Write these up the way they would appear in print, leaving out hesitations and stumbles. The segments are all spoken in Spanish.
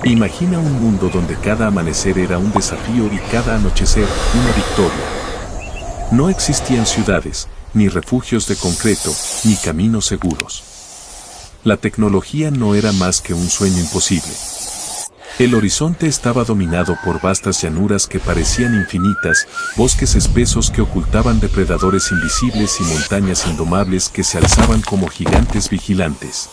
Imagina un mundo donde cada amanecer era un desafío y cada anochecer una victoria. No existían ciudades, ni refugios de concreto, ni caminos seguros. La tecnología no era más que un sueño imposible. El horizonte estaba dominado por vastas llanuras que parecían infinitas, bosques espesos que ocultaban depredadores invisibles y montañas indomables que se alzaban como gigantes vigilantes.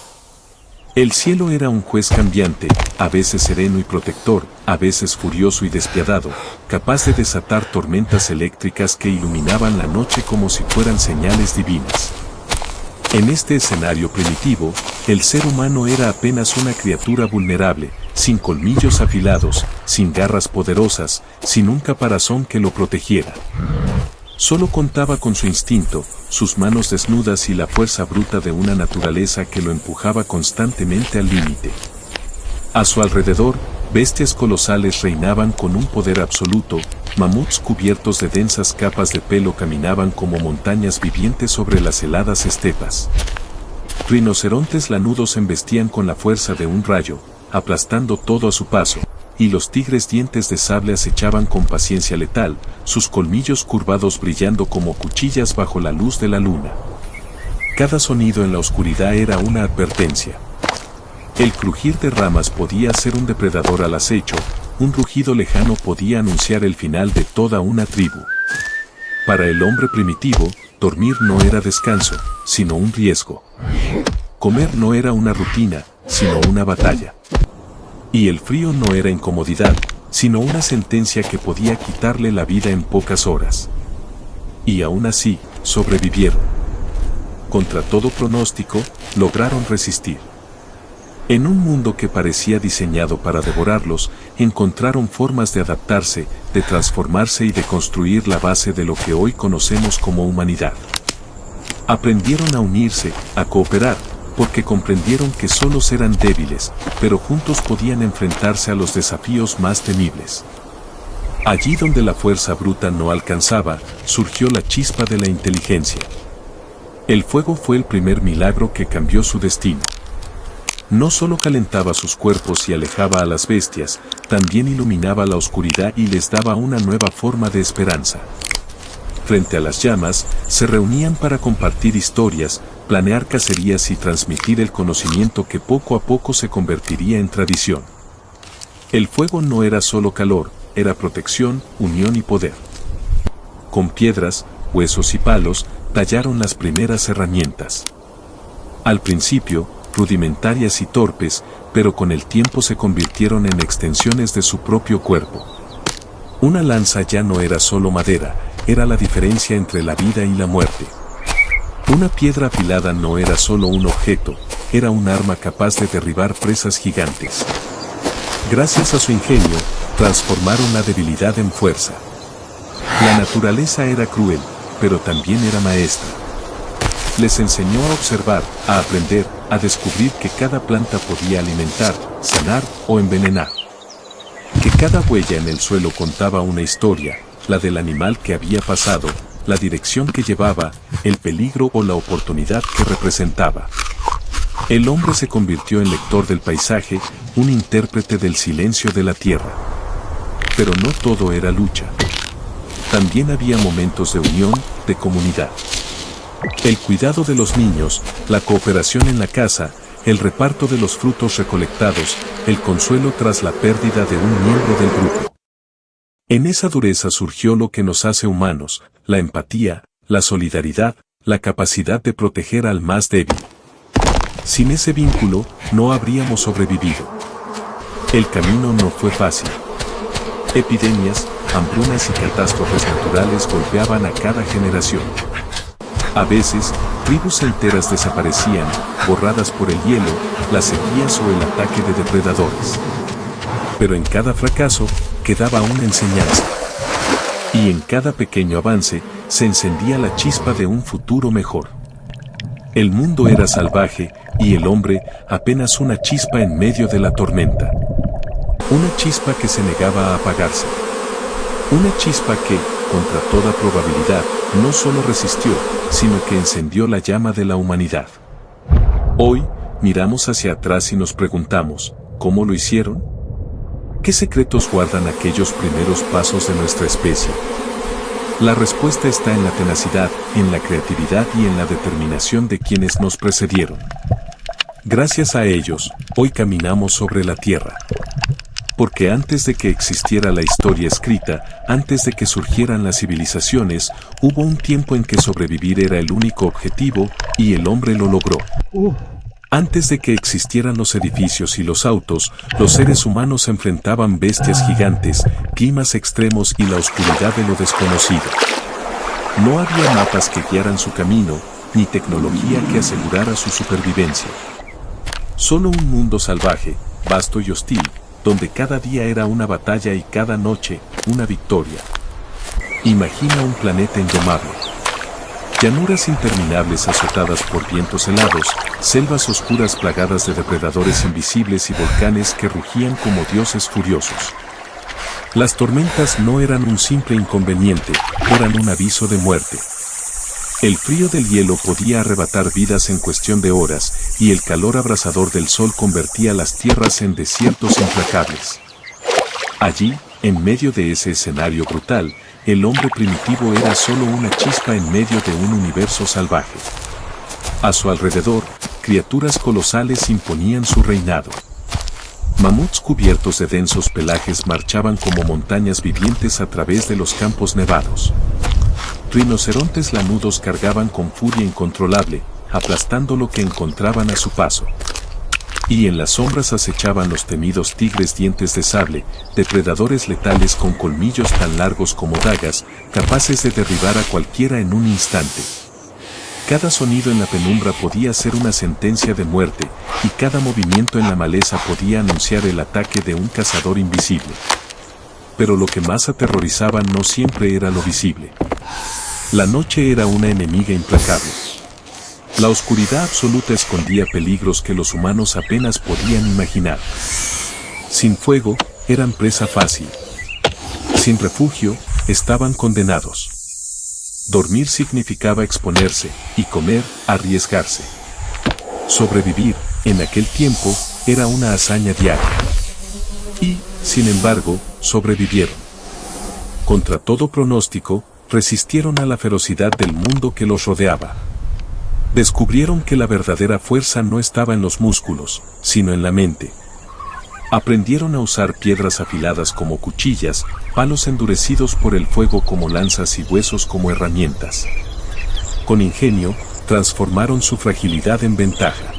El cielo era un juez cambiante, a veces sereno y protector, a veces furioso y despiadado, capaz de desatar tormentas eléctricas que iluminaban la noche como si fueran señales divinas. En este escenario primitivo, el ser humano era apenas una criatura vulnerable, sin colmillos afilados, sin garras poderosas, sin un caparazón que lo protegiera. Solo contaba con su instinto, sus manos desnudas y la fuerza bruta de una naturaleza que lo empujaba constantemente al límite. A su alrededor, bestias colosales reinaban con un poder absoluto, mamuts cubiertos de densas capas de pelo caminaban como montañas vivientes sobre las heladas estepas. Rinocerontes lanudos embestían con la fuerza de un rayo, aplastando todo a su paso, y los tigres dientes de sable acechaban con paciencia letal, sus colmillos curvados brillando como cuchillas bajo la luz de la luna. Cada sonido en la oscuridad era una advertencia. El crujir de ramas podía ser un depredador al acecho, un rugido lejano podía anunciar el final de toda una tribu. Para el hombre primitivo, dormir no era descanso, sino un riesgo. Comer no era una rutina, sino una batalla. Y el frío no era incomodidad, sino una sentencia que podía quitarle la vida en pocas horas. Y aún así, sobrevivieron. Contra todo pronóstico, lograron resistir. En un mundo que parecía diseñado para devorarlos, encontraron formas de adaptarse, de transformarse y de construir la base de lo que hoy conocemos como humanidad. Aprendieron a unirse, a cooperar, porque comprendieron que solos eran débiles, pero juntos podían enfrentarse a los desafíos más temibles. Allí donde la fuerza bruta no alcanzaba, surgió la chispa de la inteligencia. El fuego fue el primer milagro que cambió su destino. No solo calentaba sus cuerpos y alejaba a las bestias, también iluminaba la oscuridad y les daba una nueva forma de esperanza. Frente a las llamas, se reunían para compartir historias, planear cacerías y transmitir el conocimiento que poco a poco se convertiría en tradición. El fuego no era solo calor, era protección, unión y poder. Con piedras, huesos y palos, tallaron las primeras herramientas. Al principio, rudimentarias y torpes, pero con el tiempo se convirtieron en extensiones de su propio cuerpo. Una lanza ya no era solo madera, era la diferencia entre la vida y la muerte. Una piedra afilada no era solo un objeto, era un arma capaz de derribar presas gigantes. Gracias a su ingenio, transformaron la debilidad en fuerza. La naturaleza era cruel, pero también era maestra. Les enseñó a observar, a aprender, a descubrir que cada planta podía alimentar, sanar o envenenar. Que cada huella en el suelo contaba una historia, la del animal que había pasado, la dirección que llevaba, el peligro o la oportunidad que representaba. El hombre se convirtió en lector del paisaje, un intérprete del silencio de la tierra. Pero no todo era lucha. También había momentos de unión, de comunidad. El cuidado de los niños, la cooperación en la casa, el reparto de los frutos recolectados, el consuelo tras la pérdida de un miembro del grupo. En esa dureza surgió lo que nos hace humanos, la empatía, la solidaridad, la capacidad de proteger al más débil. Sin ese vínculo, no habríamos sobrevivido. El camino no fue fácil. Epidemias, hambrunas y catástrofes naturales golpeaban a cada generación. A veces, tribus enteras desaparecían, borradas por el hielo, las sequías o el ataque de depredadores. Pero en cada fracaso, quedaba una enseñanza. Y en cada pequeño avance, se encendía la chispa de un futuro mejor. El mundo era salvaje, y el hombre, apenas una chispa en medio de la tormenta. Una chispa que se negaba a apagarse. Una chispa que, contra toda probabilidad, no solo resistió, sino que encendió la llama de la humanidad. Hoy, miramos hacia atrás y nos preguntamos, ¿cómo lo hicieron? ¿Qué secretos guardan aquellos primeros pasos de nuestra especie? La respuesta está en la tenacidad, en la creatividad y en la determinación de quienes nos precedieron. Gracias a ellos, hoy caminamos sobre la Tierra. Porque antes de que existiera la historia escrita, antes de que surgieran las civilizaciones, hubo un tiempo en que sobrevivir era el único objetivo, y el hombre lo logró. Antes de que existieran los edificios y los autos, los seres humanos enfrentaban bestias gigantes, climas extremos y la oscuridad de lo desconocido. No había mapas que guiaran su camino, ni tecnología que asegurara su supervivencia. Solo un mundo salvaje, vasto y hostil, donde cada día era una batalla y cada noche, una victoria. Imagina un planeta indomable. Llanuras interminables azotadas por vientos helados, selvas oscuras plagadas de depredadores invisibles y volcanes que rugían como dioses furiosos. Las tormentas no eran un simple inconveniente, eran un aviso de muerte. El frío del hielo podía arrebatar vidas en cuestión de horas, y el calor abrasador del sol convertía las tierras en desiertos implacables. Allí, en medio de ese escenario brutal, el hombre primitivo era solo una chispa en medio de un universo salvaje. A su alrededor, criaturas colosales imponían su reinado. Mamuts cubiertos de densos pelajes marchaban como montañas vivientes a través de los campos nevados. Rinocerontes lanudos cargaban con furia incontrolable, aplastando lo que encontraban a su paso. Y en las sombras acechaban los temidos tigres dientes de sable, depredadores letales con colmillos tan largos como dagas, capaces de derribar a cualquiera en un instante. Cada sonido en la penumbra podía ser una sentencia de muerte, y cada movimiento en la maleza podía anunciar el ataque de un cazador invisible. Pero lo que más aterrorizaba no siempre era lo visible. La noche era una enemiga implacable. La oscuridad absoluta escondía peligros que los humanos apenas podían imaginar. Sin fuego, eran presa fácil. Sin refugio, estaban condenados. Dormir significaba exponerse, y comer, arriesgarse. Sobrevivir, en aquel tiempo, era una hazaña diaria. Y, sin embargo, sobrevivieron. Contra todo pronóstico, resistieron a la ferocidad del mundo que los rodeaba. Descubrieron que la verdadera fuerza no estaba en los músculos, sino en la mente. Aprendieron a usar piedras afiladas como cuchillas, palos endurecidos por el fuego como lanzas y huesos como herramientas. Con ingenio, transformaron su fragilidad en ventaja.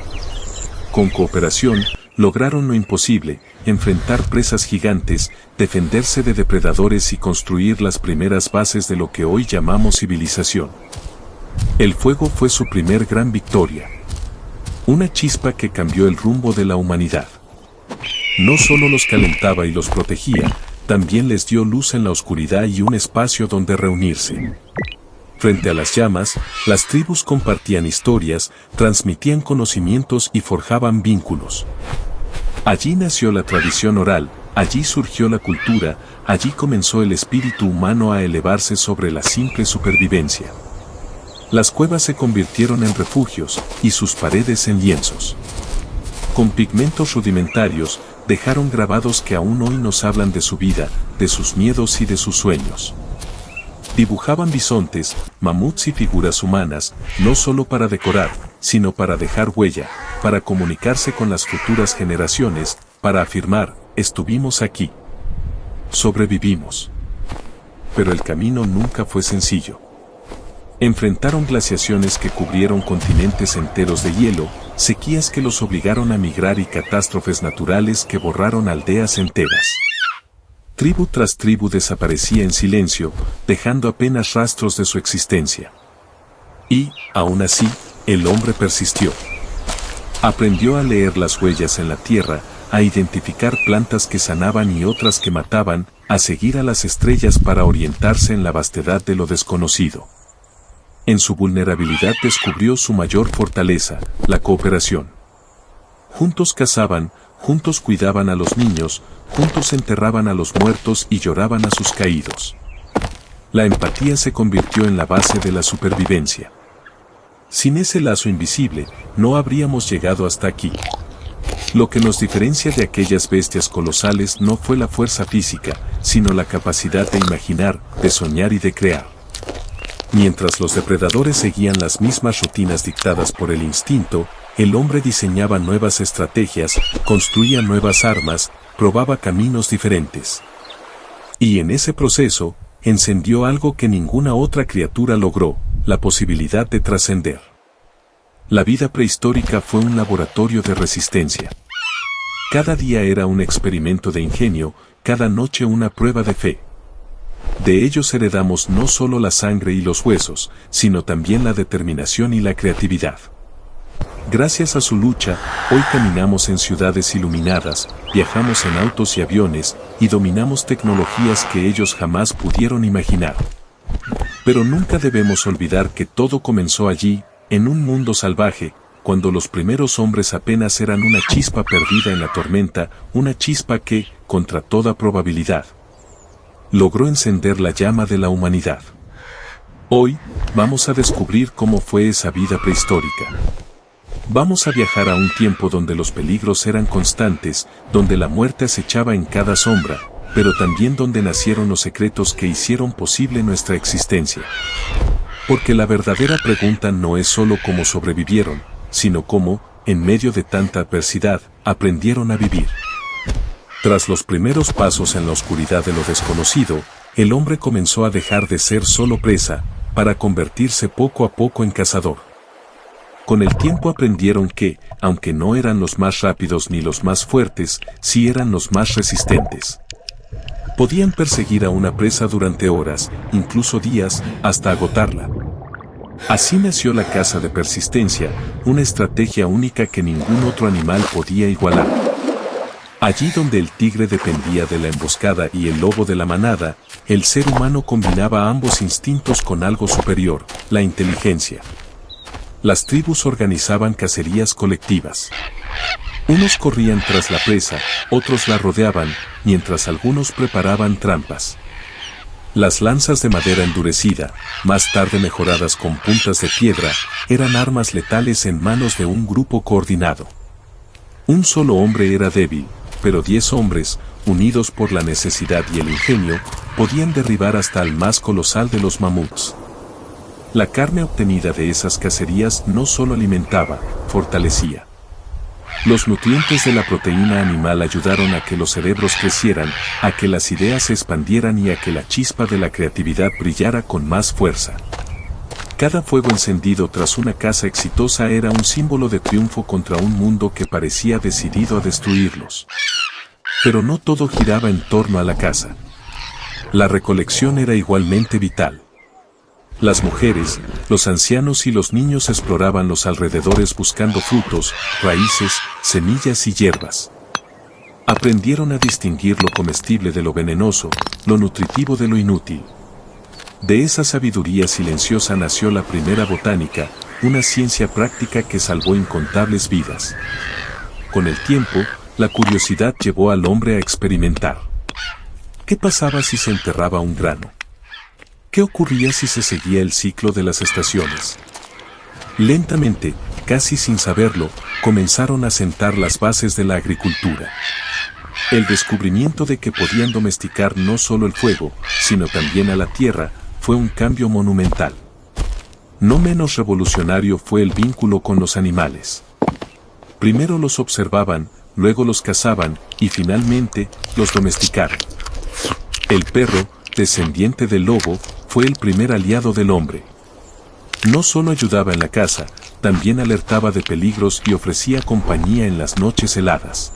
Con cooperación, lograron lo imposible, enfrentar presas gigantes, defenderse de depredadores y construir las primeras bases de lo que hoy llamamos civilización. El fuego fue su primer gran victoria. Una chispa que cambió el rumbo de la humanidad. No solo los calentaba y los protegía, también les dio luz en la oscuridad y un espacio donde reunirse. Frente a las llamas, las tribus compartían historias, transmitían conocimientos y forjaban vínculos. Allí nació la tradición oral, allí surgió la cultura, allí comenzó el espíritu humano a elevarse sobre la simple supervivencia. Las cuevas se convirtieron en refugios, y sus paredes en lienzos. Con pigmentos rudimentarios, dejaron grabados que aún hoy nos hablan de su vida, de sus miedos y de sus sueños. Dibujaban bisontes, mamuts y figuras humanas, no solo para decorar, sino para dejar huella, para comunicarse con las futuras generaciones, para afirmar, estuvimos aquí. Sobrevivimos. Pero el camino nunca fue sencillo. Enfrentaron glaciaciones que cubrieron continentes enteros de hielo, sequías que los obligaron a migrar y catástrofes naturales que borraron aldeas enteras. Tribu tras tribu desaparecía en silencio, dejando apenas rastros de su existencia. Y, aún así, el hombre persistió. Aprendió a leer las huellas en la tierra, a identificar plantas que sanaban y otras que mataban, a seguir a las estrellas para orientarse en la vastedad de lo desconocido. En su vulnerabilidad descubrió su mayor fortaleza, la cooperación. Juntos cazaban, juntos cuidaban a los niños, juntos enterraban a los muertos y lloraban a sus caídos. La empatía se convirtió en la base de la supervivencia. Sin ese lazo invisible, no habríamos llegado hasta aquí. Lo que nos diferencia de aquellas bestias colosales no fue la fuerza física, sino la capacidad de imaginar, de soñar y de crear. Mientras los depredadores seguían las mismas rutinas dictadas por el instinto, el hombre diseñaba nuevas estrategias, construía nuevas armas, probaba caminos diferentes. Y en ese proceso, encendió algo que ninguna otra criatura logró, la posibilidad de trascender. La vida prehistórica fue un laboratorio de resistencia. Cada día era un experimento de ingenio, cada noche una prueba de fe. De ellos heredamos no solo la sangre y los huesos, sino también la determinación y la creatividad. Gracias a su lucha, hoy caminamos en ciudades iluminadas, viajamos en autos y aviones, y dominamos tecnologías que ellos jamás pudieron imaginar. Pero nunca debemos olvidar que todo comenzó allí, en un mundo salvaje, cuando los primeros hombres apenas eran una chispa perdida en la tormenta, una chispa que, contra toda probabilidad, logró encender la llama de la humanidad. Hoy, vamos a descubrir cómo fue esa vida prehistórica. Vamos a viajar a un tiempo donde los peligros eran constantes, donde la muerte acechaba en cada sombra, pero también donde nacieron los secretos que hicieron posible nuestra existencia. Porque la verdadera pregunta no es solo cómo sobrevivieron, sino cómo, en medio de tanta adversidad, aprendieron a vivir. Tras los primeros pasos en la oscuridad de lo desconocido, el hombre comenzó a dejar de ser solo presa, para convertirse poco a poco en cazador. Con el tiempo aprendieron que, aunque no eran los más rápidos ni los más fuertes, sí eran los más resistentes. Podían perseguir a una presa durante horas, incluso días, hasta agotarla. Así nació la caza de persistencia, una estrategia única que ningún otro animal podía igualar. Allí donde el tigre dependía de la emboscada y el lobo de la manada, el ser humano combinaba ambos instintos con algo superior, la inteligencia. Las tribus organizaban cacerías colectivas. Unos corrían tras la presa, otros la rodeaban, mientras algunos preparaban trampas. Las lanzas de madera endurecida, más tarde mejoradas con puntas de piedra, eran armas letales en manos de un grupo coordinado. Un solo hombre era débil, pero 10 hombres, unidos por la necesidad y el ingenio, podían derribar hasta el más colosal de los mamuts. La carne obtenida de esas cacerías no solo alimentaba, fortalecía. Los nutrientes de la proteína animal ayudaron a que los cerebros crecieran, a que las ideas se expandieran y a que la chispa de la creatividad brillara con más fuerza. Cada fuego encendido tras una caza exitosa era un símbolo de triunfo contra un mundo que parecía decidido a destruirlos. Pero no todo giraba en torno a la caza. La recolección era igualmente vital. Las mujeres, los ancianos y los niños exploraban los alrededores buscando frutos, raíces, semillas y hierbas. Aprendieron a distinguir lo comestible de lo venenoso, lo nutritivo de lo inútil. De esa sabiduría silenciosa nació la primera botánica, una ciencia práctica que salvó incontables vidas. Con el tiempo, la curiosidad llevó al hombre a experimentar. ¿Qué pasaba si se enterraba un grano? ¿Qué ocurría si se seguía el ciclo de las estaciones? Lentamente, casi sin saberlo, comenzaron a sentar las bases de la agricultura. El descubrimiento de que podían domesticar no solo el fuego, sino también a la tierra, fue un cambio monumental. No menos revolucionario fue el vínculo con los animales. Primero los observaban, luego los cazaban, y finalmente, los domesticaron. El perro, descendiente del lobo, fue el primer aliado del hombre. No solo ayudaba en la caza, también alertaba de peligros y ofrecía compañía en las noches heladas.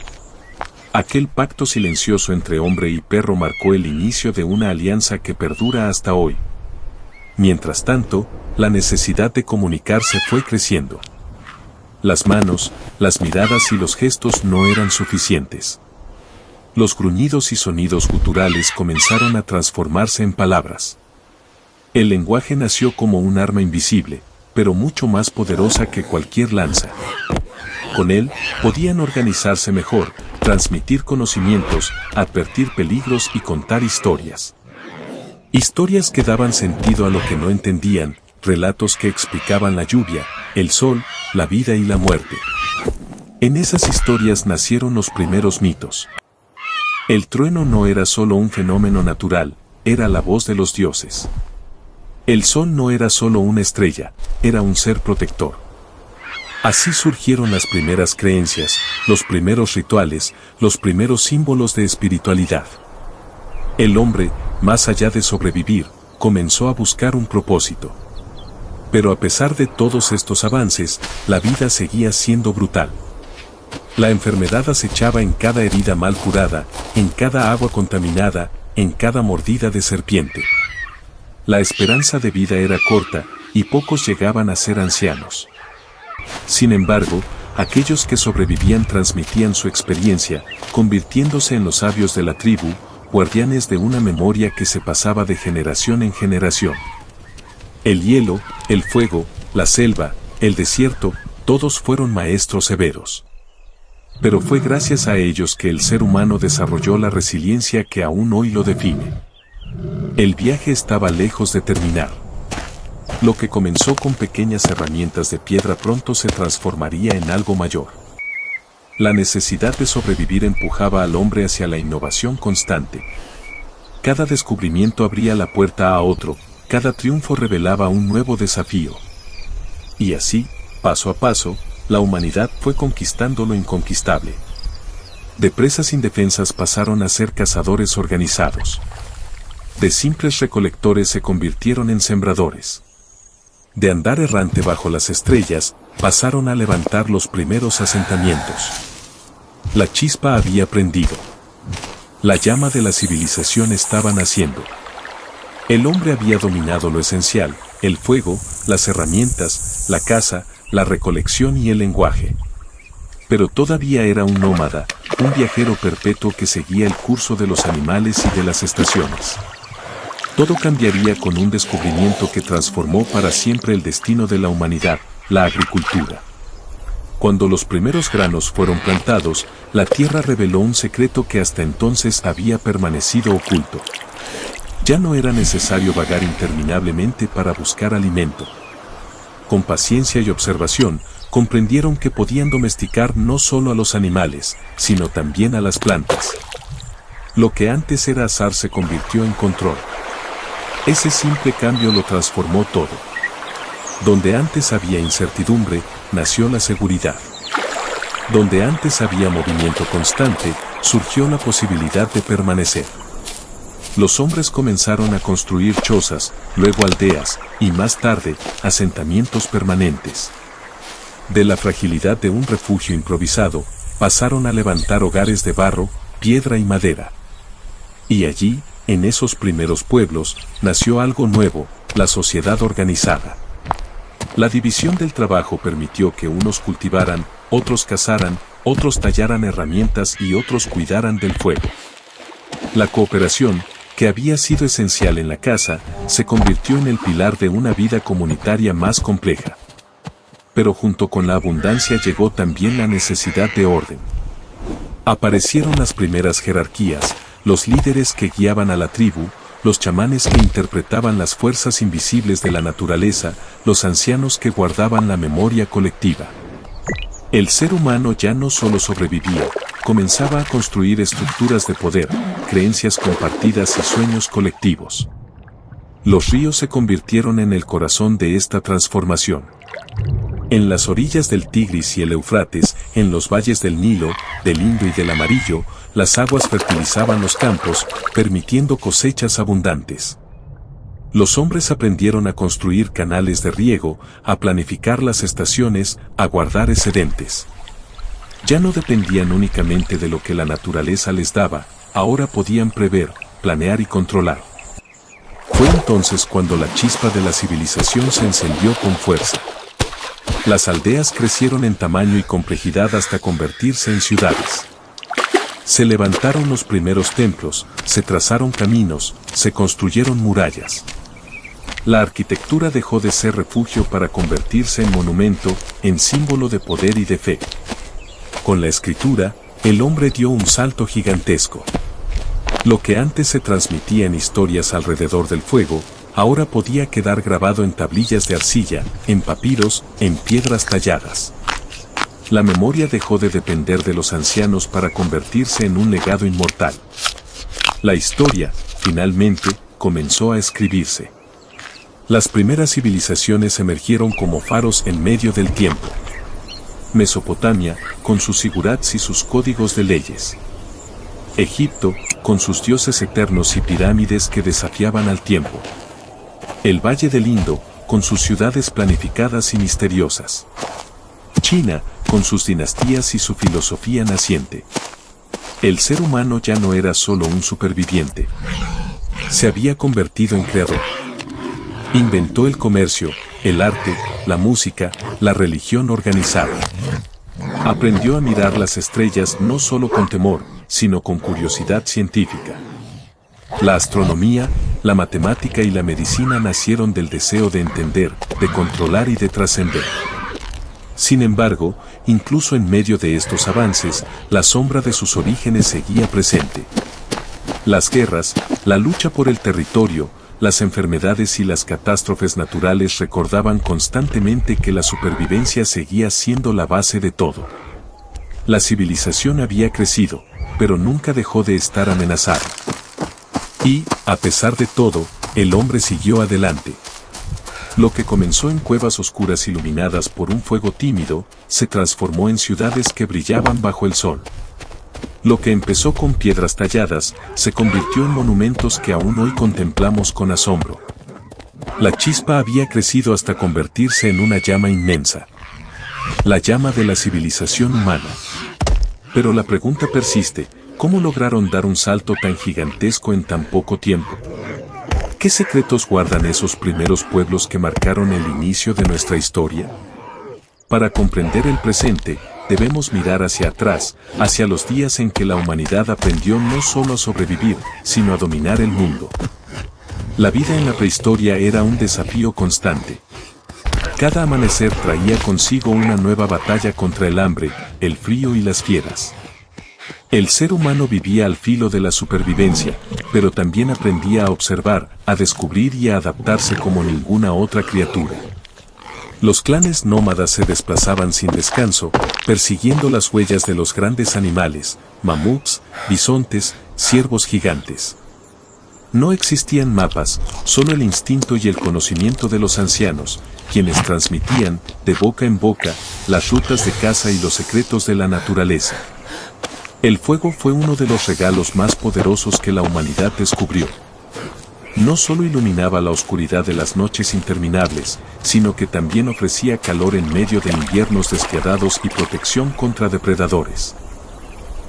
Aquel pacto silencioso entre hombre y perro marcó el inicio de una alianza que perdura hasta hoy. Mientras tanto, la necesidad de comunicarse fue creciendo. Las manos, las miradas y los gestos no eran suficientes. Los gruñidos y sonidos guturales comenzaron a transformarse en palabras. El lenguaje nació como un arma invisible, pero mucho más poderosa que cualquier lanza. Con él, podían organizarse mejor, transmitir conocimientos, advertir peligros y contar historias. Historias que daban sentido a lo que no entendían, relatos que explicaban la lluvia, el sol, la vida y la muerte. En esas historias nacieron los primeros mitos. El trueno no era solo un fenómeno natural, era la voz de los dioses. El sol no era solo una estrella, era un ser protector. Así surgieron las primeras creencias, los primeros rituales, los primeros símbolos de espiritualidad. El hombre, más allá de sobrevivir, comenzó a buscar un propósito. Pero a pesar de todos estos avances, la vida seguía siendo brutal. La enfermedad acechaba en cada herida mal curada, en cada agua contaminada, en cada mordida de serpiente. La esperanza de vida era corta, y pocos llegaban a ser ancianos. Sin embargo, aquellos que sobrevivían transmitían su experiencia, convirtiéndose en los sabios de la tribu, guardianes de una memoria que se pasaba de generación en generación. El hielo, el fuego, la selva, el desierto, todos fueron maestros severos. Pero fue gracias a ellos que el ser humano desarrolló la resiliencia que aún hoy lo define. El viaje estaba lejos de terminar. Lo que comenzó con pequeñas herramientas de piedra pronto se transformaría en algo mayor. La necesidad de sobrevivir empujaba al hombre hacia la innovación constante. Cada descubrimiento abría la puerta a otro, cada triunfo revelaba un nuevo desafío. Y así, paso a paso, la humanidad fue conquistando lo inconquistable. De presas indefensas pasaron a ser cazadores organizados. De simples recolectores se convirtieron en sembradores. De andar errante bajo las estrellas, pasaron a levantar los primeros asentamientos. La chispa había prendido. La llama de la civilización estaba naciendo. El hombre había dominado lo esencial, el fuego, las herramientas, la caza, la recolección y el lenguaje. Pero todavía era un nómada, un viajero perpetuo que seguía el curso de los animales y de las estaciones. Todo cambiaría con un descubrimiento que transformó para siempre el destino de la humanidad, la agricultura. Cuando los primeros granos fueron plantados, la tierra reveló un secreto que hasta entonces había permanecido oculto. Ya no era necesario vagar interminablemente para buscar alimento. Con paciencia y observación, comprendieron que podían domesticar no solo a los animales, sino también a las plantas. Lo que antes era azar se convirtió en control. Ese simple cambio lo transformó todo. Donde antes había incertidumbre, nació la seguridad. Donde antes había movimiento constante, surgió la posibilidad de permanecer. Los hombres comenzaron a construir chozas, luego aldeas, y más tarde, asentamientos permanentes. De la fragilidad de un refugio improvisado, pasaron a levantar hogares de barro, piedra y madera. Y allí, en esos primeros pueblos, nació algo nuevo, la sociedad organizada. La división del trabajo permitió que unos cultivaran, otros cazaran, otros tallaran herramientas y otros cuidaran del fuego. La cooperación, que había sido esencial en la casa, se convirtió en el pilar de una vida comunitaria más compleja. Pero junto con la abundancia llegó también la necesidad de orden. Aparecieron las primeras jerarquías, los líderes que guiaban a la tribu, los chamanes que interpretaban las fuerzas invisibles de la naturaleza, los ancianos que guardaban la memoria colectiva. El ser humano ya no solo sobrevivía, comenzaba a construir estructuras de poder, creencias compartidas y sueños colectivos. Los ríos se convirtieron en el corazón de esta transformación. En las orillas del Tigris y el Éufrates, en los valles del Nilo, del Indo y del Amarillo, las aguas fertilizaban los campos, permitiendo cosechas abundantes. Los hombres aprendieron a construir canales de riego, a planificar las estaciones, a guardar excedentes. Ya no dependían únicamente de lo que la naturaleza les daba, ahora podían prever, planear y controlar. Fue entonces cuando la chispa de la civilización se encendió con fuerza. Las aldeas crecieron en tamaño y complejidad hasta convertirse en ciudades. Se levantaron los primeros templos, se trazaron caminos, se construyeron murallas. La arquitectura dejó de ser refugio para convertirse en monumento, en símbolo de poder y de fe. Con la escritura, el hombre dio un salto gigantesco. Lo que antes se transmitía en historias alrededor del fuego, ahora podía quedar grabado en tablillas de arcilla, en papiros, en piedras talladas. La memoria dejó de depender de los ancianos para convertirse en un legado inmortal. La historia, finalmente, comenzó a escribirse. Las primeras civilizaciones emergieron como faros en medio del tiempo. Mesopotamia, con sus sigurats y sus códigos de leyes. Egipto, con sus dioses eternos y pirámides que desafiaban al tiempo. El Valle del Indo, con sus ciudades planificadas y misteriosas. China, con sus dinastías y su filosofía naciente. El ser humano ya no era solo un superviviente. Se había convertido en creador. Inventó el comercio, el arte, la música, la religión organizada. Aprendió a mirar las estrellas no solo con temor, sino con curiosidad científica. La astronomía, la matemática y la medicina nacieron del deseo de entender, de controlar y de trascender. Sin embargo, incluso en medio de estos avances, la sombra de sus orígenes seguía presente. Las guerras, la lucha por el territorio, las enfermedades y las catástrofes naturales recordaban constantemente que la supervivencia seguía siendo la base de todo. La civilización había crecido, pero nunca dejó de estar amenazada. Y, a pesar de todo, el hombre siguió adelante. Lo que comenzó en cuevas oscuras iluminadas por un fuego tímido, se transformó en ciudades que brillaban bajo el sol. Lo que empezó con piedras talladas, se convirtió en monumentos que aún hoy contemplamos con asombro. La chispa había crecido hasta convertirse en una llama inmensa. La llama de la civilización humana. Pero la pregunta persiste, ¿cómo lograron dar un salto tan gigantesco en tan poco tiempo? ¿Qué secretos guardan esos primeros pueblos que marcaron el inicio de nuestra historia? Para comprender el presente, debemos mirar hacia atrás, hacia los días en que la humanidad aprendió no solo a sobrevivir, sino a dominar el mundo. La vida en la prehistoria era un desafío constante. Cada amanecer traía consigo una nueva batalla contra el hambre, el frío y las fieras. El ser humano vivía al filo de la supervivencia, pero también aprendía a observar, a descubrir y a adaptarse como ninguna otra criatura. Los clanes nómadas se desplazaban sin descanso, persiguiendo las huellas de los grandes animales, mamuts, bisontes, ciervos gigantes. No existían mapas, solo el instinto y el conocimiento de los ancianos, quienes transmitían, de boca en boca, las rutas de caza y los secretos de la naturaleza. El fuego fue uno de los regalos más poderosos que la humanidad descubrió. No solo iluminaba la oscuridad de las noches interminables, sino que también ofrecía calor en medio de inviernos despiadados y protección contra depredadores.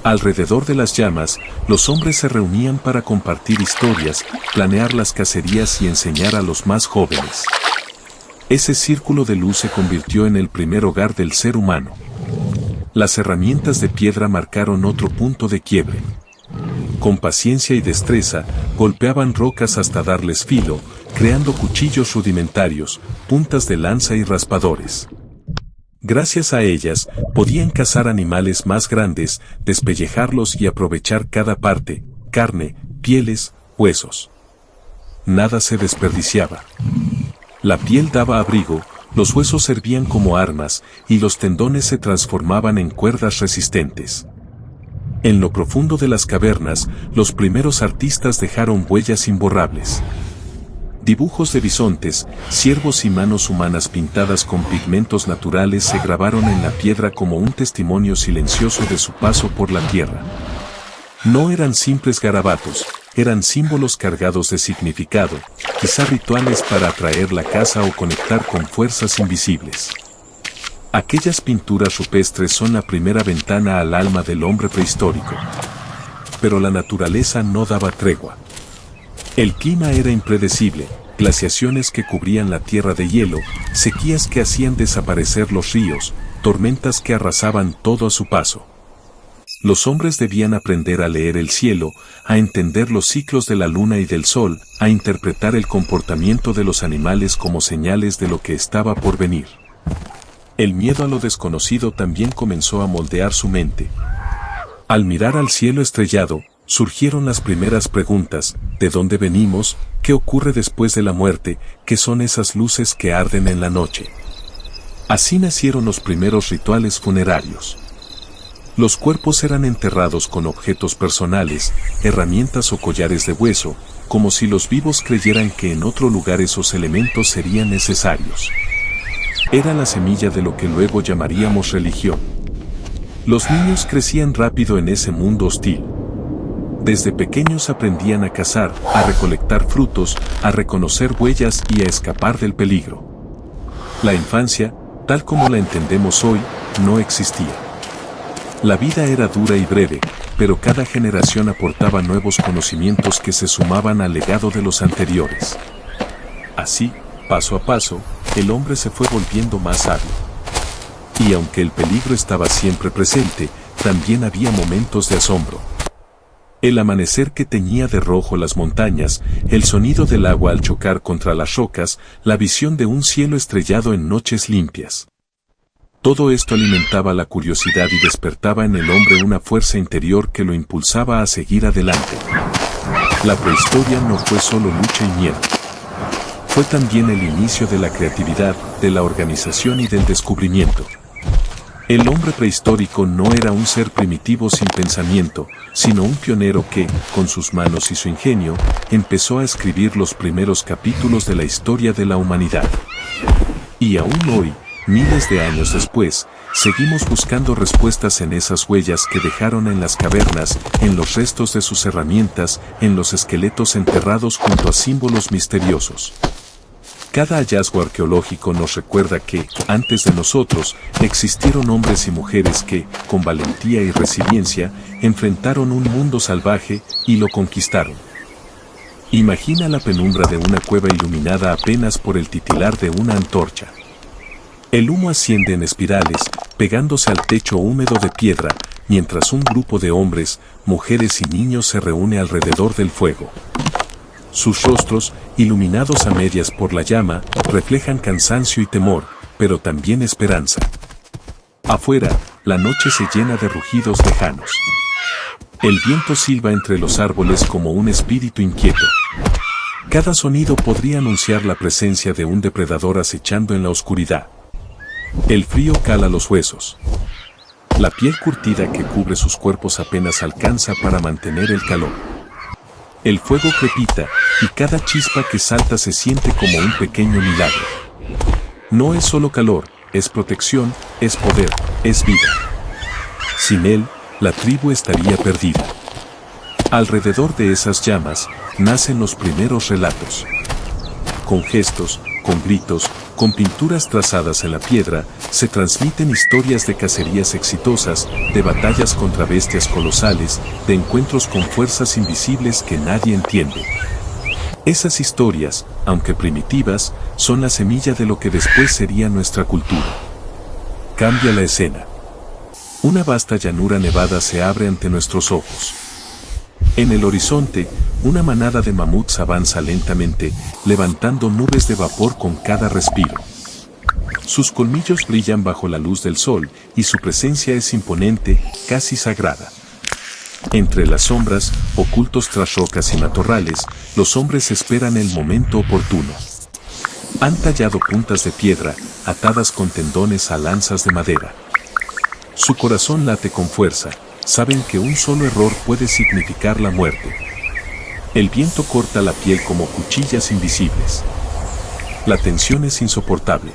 Alrededor de las llamas, los hombres se reunían para compartir historias, planear las cacerías y enseñar a los más jóvenes. Ese círculo de luz se convirtió en el primer hogar del ser humano. Las herramientas de piedra marcaron otro punto de quiebre. Con paciencia y destreza, golpeaban rocas hasta darles filo, creando cuchillos rudimentarios, puntas de lanza y raspadores. Gracias a ellas, podían cazar animales más grandes, despellejarlos y aprovechar cada parte, carne, pieles, huesos. Nada se desperdiciaba. La piel daba abrigo, los huesos servían como armas, y los tendones se transformaban en cuerdas resistentes. En lo profundo de las cavernas, los primeros artistas dejaron huellas imborrables. Dibujos de bisontes, ciervos y manos humanas pintadas con pigmentos naturales se grabaron en la piedra como un testimonio silencioso de su paso por la tierra. No eran simples garabatos, eran símbolos cargados de significado, quizá rituales para atraer la caza o conectar con fuerzas invisibles. Aquellas pinturas rupestres son la primera ventana al alma del hombre prehistórico. Pero la naturaleza no daba tregua. El clima era impredecible, glaciaciones que cubrían la tierra de hielo, sequías que hacían desaparecer los ríos, tormentas que arrasaban todo a su paso. Los hombres debían aprender a leer el cielo, a entender los ciclos de la luna y del sol, a interpretar el comportamiento de los animales como señales de lo que estaba por venir. El miedo a lo desconocido también comenzó a moldear su mente. Al mirar al cielo estrellado, surgieron las primeras preguntas: ¿de dónde venimos? ¿Qué ocurre después de la muerte? ¿Qué son esas luces que arden en la noche? Así nacieron los primeros rituales funerarios. Los cuerpos eran enterrados con objetos personales, herramientas o collares de hueso, como si los vivos creyeran que en otro lugar esos elementos serían necesarios. Era la semilla de lo que luego llamaríamos religión. Los niños crecían rápido en ese mundo hostil. Desde pequeños aprendían a cazar, a recolectar frutos, a reconocer huellas y a escapar del peligro. La infancia, tal como la entendemos hoy, no existía. La vida era dura y breve, pero cada generación aportaba nuevos conocimientos que se sumaban al legado de los anteriores. Así, paso a paso, el hombre se fue volviendo más sabio. Y aunque el peligro estaba siempre presente, también había momentos de asombro. El amanecer que teñía de rojo las montañas, el sonido del agua al chocar contra las rocas, la visión de un cielo estrellado en noches limpias. Todo esto alimentaba la curiosidad y despertaba en el hombre una fuerza interior que lo impulsaba a seguir adelante. La prehistoria no fue solo lucha y miedo. Fue también el inicio de la creatividad, de la organización y del descubrimiento. El hombre prehistórico no era un ser primitivo sin pensamiento, sino un pionero que, con sus manos y su ingenio, empezó a escribir los primeros capítulos de la historia de la humanidad. Y aún hoy, miles de años después, seguimos buscando respuestas en esas huellas que dejaron en las cavernas, en los restos de sus herramientas, en los esqueletos enterrados junto a símbolos misteriosos. Cada hallazgo arqueológico nos recuerda que, antes de nosotros, existieron hombres y mujeres que, con valentía y resiliencia, enfrentaron un mundo salvaje y lo conquistaron. Imagina la penumbra de una cueva iluminada apenas por el titilar de una antorcha. El humo asciende en espirales, pegándose al techo húmedo de piedra, mientras un grupo de hombres, mujeres y niños se reúne alrededor del fuego. Sus rostros, iluminados a medias por la llama, reflejan cansancio y temor, pero también esperanza. Afuera, la noche se llena de rugidos lejanos. El viento silba entre los árboles como un espíritu inquieto. Cada sonido podría anunciar la presencia de un depredador acechando en la oscuridad. El frío cala los huesos. La piel curtida que cubre sus cuerpos apenas alcanza para mantener el calor. El fuego crepita, y cada chispa que salta se siente como un pequeño milagro. No es solo calor, es protección, es poder, es vida. Sin él, la tribu estaría perdida. Alrededor de esas llamas, nacen los primeros relatos. Con gestos, con gritos, con pinturas trazadas en la piedra, se transmiten historias de cacerías exitosas, de batallas contra bestias colosales, de encuentros con fuerzas invisibles que nadie entiende. Esas historias, aunque primitivas, son la semilla de lo que después sería nuestra cultura. Cambia la escena. Una vasta llanura nevada se abre ante nuestros ojos. En el horizonte, una manada de mamuts avanza lentamente, levantando nubes de vapor con cada respiro. Sus colmillos brillan bajo la luz del sol, y su presencia es imponente, casi sagrada. Entre las sombras, ocultos tras rocas y matorrales, los hombres esperan el momento oportuno. Han tallado puntas de piedra, atadas con tendones a lanzas de madera. Su corazón late con fuerza, saben que un solo error puede significar la muerte. El viento corta la piel como cuchillas invisibles. La tensión es insoportable.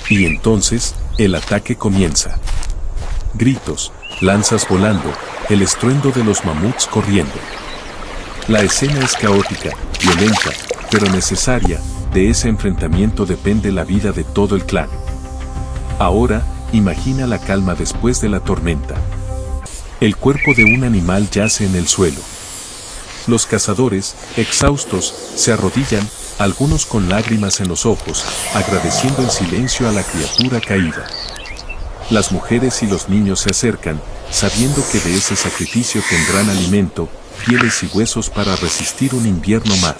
Y entonces, el ataque comienza. Gritos, lanzas volando, el estruendo de los mamuts corriendo. La escena es caótica, violenta, pero necesaria. De ese enfrentamiento depende la vida de todo el clan. Ahora, imagina la calma después de la tormenta. El cuerpo de un animal yace en el suelo. Los cazadores, exhaustos, se arrodillan, algunos con lágrimas en los ojos, agradeciendo en silencio a la criatura caída. Las mujeres y los niños se acercan, sabiendo que de ese sacrificio tendrán alimento, pieles y huesos para resistir un invierno más.